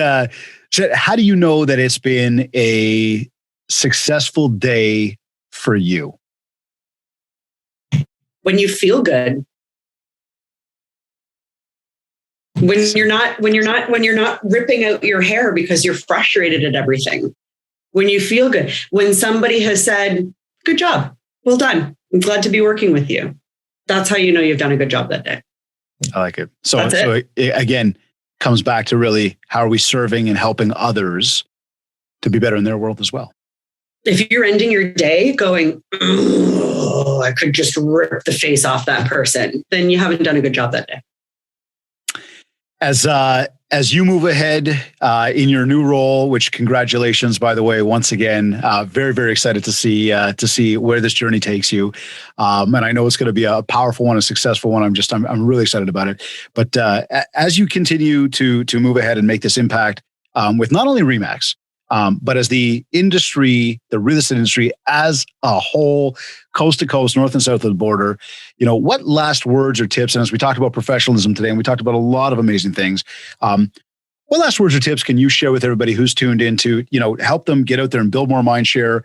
so how do you know that it's been a successful day for you? When you feel good. When you're not ripping out your hair because you're frustrated at everything. When you feel good. When somebody has said, good job. Well done. I'm glad to be working with you. That's how you know you've done a good job that day. I like it. So it again comes back to really, how are we serving and helping others to be better in their world as well? If you're ending your day going, oh, I could just rip the face off that person, then you haven't done a good job that day. As you move ahead in your new role, which congratulations, by the way, once again, very, very excited to see where this journey takes you. And I know it's going to be a powerful one, a successful one. I'm really excited about it. But as you continue to move ahead and make this impact with not only RE/MAX, but as the industry, the real estate industry as a whole, coast to coast, north and south of the border, what last words or tips, and as we talked about professionalism today, and we talked about a lot of amazing things, what last words or tips can you share with everybody who's tuned in to, help them get out there and build more mind share,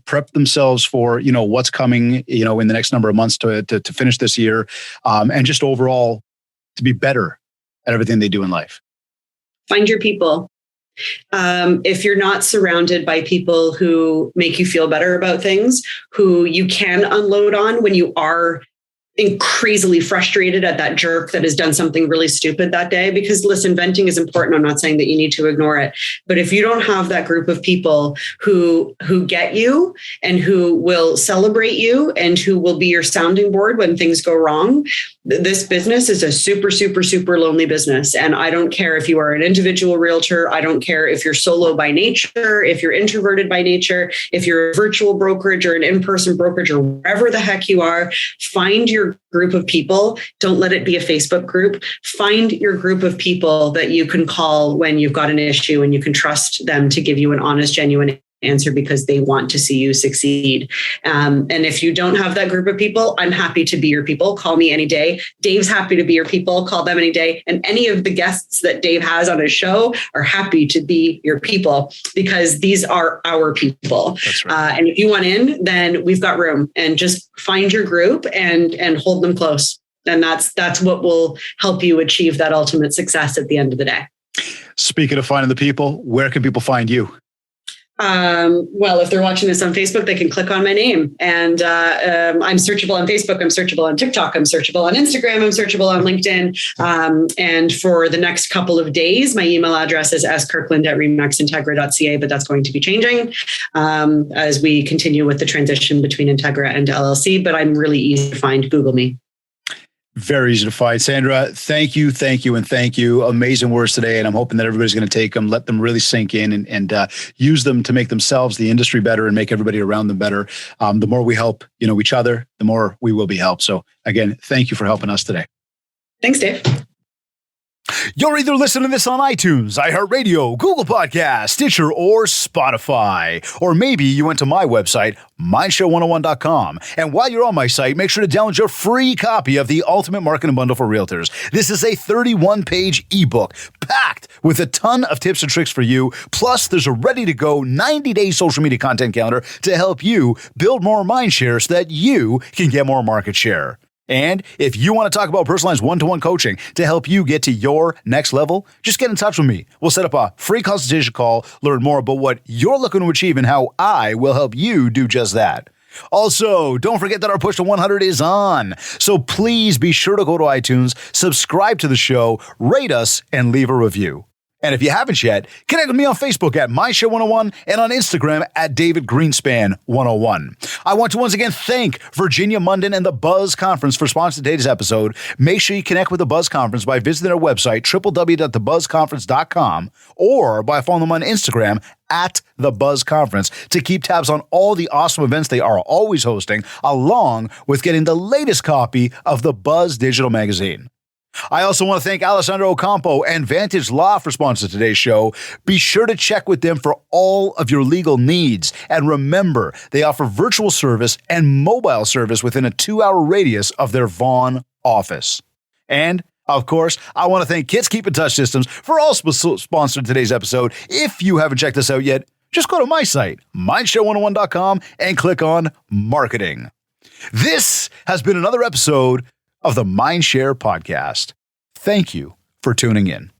prep themselves for, what's coming, in the next number of months to finish this year, and just overall to be better at everything they do in life? Find your people. If you're not surrounded by people who make you feel better about things, who you can unload on when you are crazily frustrated at that jerk that has done something really stupid that day, because listen, venting is important. I'm not saying that you need to ignore it, but if you don't have that group of people who get you and who will celebrate you and who will be your sounding board when things go wrong, this business is a super, super, super lonely business. And I don't care if you are an individual realtor. I don't care if you're solo by nature, if you're introverted by nature, if you're a virtual brokerage or an in-person brokerage or wherever the heck you are, find your group of people. Don't let it be a Facebook group. Find your group of people that you can call when you've got an issue and you can trust them to give you an honest, genuine answer because they want to see you succeed. And if you don't have that group of people, I'm happy to be your people. Call me any day. Dave's happy to be your people. Call them any day. And any of the guests that Dave has on his show are happy to be your people because these are our people. That's right. And if you want in, then we've got room. And just find your group and hold them close. And that's what will help you achieve that ultimate success at the end of the day. Speaking of finding the people, where can people find you? Well, if they're watching this on Facebook, they can click on my name. And I'm searchable on Facebook. I'm searchable on TikTok. I'm searchable on Instagram. I'm searchable on LinkedIn. And for the next couple of days, my email address is skirkland@remaxintegra.ca, but that's going to be changing as we continue with the transition between Integra and LLC. But I'm really easy to find. Google me. Very easy to find. Sandra, thank you, and thank you. Amazing words today. And I'm hoping that everybody's going to take them, let them really sink in and use them to make themselves, the industry better and make everybody around them better. The more we help, each other, the more we will be helped. So again, thank you for helping us today. Thanks, Dave. You're either listening to this on iTunes, iHeartRadio, Google Podcasts, Stitcher, or Spotify. Or maybe you went to my website, mindshow101.com. And while you're on my site, make sure to download your free copy of the Ultimate Marketing Bundle for Realtors. This is a 31-page ebook packed with a ton of tips and tricks for you. Plus, there's a ready-to-go 90-day social media content calendar to help you build more mind share so that you can get more market share. And if you want to talk about personalized one-to-one coaching to help you get to your next level, just get in touch with me. We'll set up a free consultation call, learn more about what you're looking to achieve and how I will help you do just that. Also, don't forget that our push to 100 is on. So please be sure to go to iTunes, subscribe to the show, rate us, and leave a review. And if you haven't yet, connect with me on Facebook at MyShow101 and on Instagram at DavidGreenspan101. I want to once again thank Virginia Munden and the Buzz Conference for sponsoring today's episode. Make sure you connect with the Buzz Conference by visiting their website, www.thebuzzconference.com, or by following them on Instagram at the Buzz Conference to keep tabs on all the awesome events they are always hosting, along with getting the latest copy of the Buzz Digital Magazine. I also want to thank Alessandro Ocampo and Vantage Law for sponsoring today's show. Be sure to check with them for all of your legal needs. And remember, they offer virtual service and mobile service within a 2-hour radius of their Vaughan office. And of course, I want to thank Kids Keep in Touch Systems for also sponsoring today's episode. If you haven't checked this out yet, just go to my site, mindshow101.com, and click on Marketing. This has been another episode of the Mindshare Podcast. Thank you for tuning in.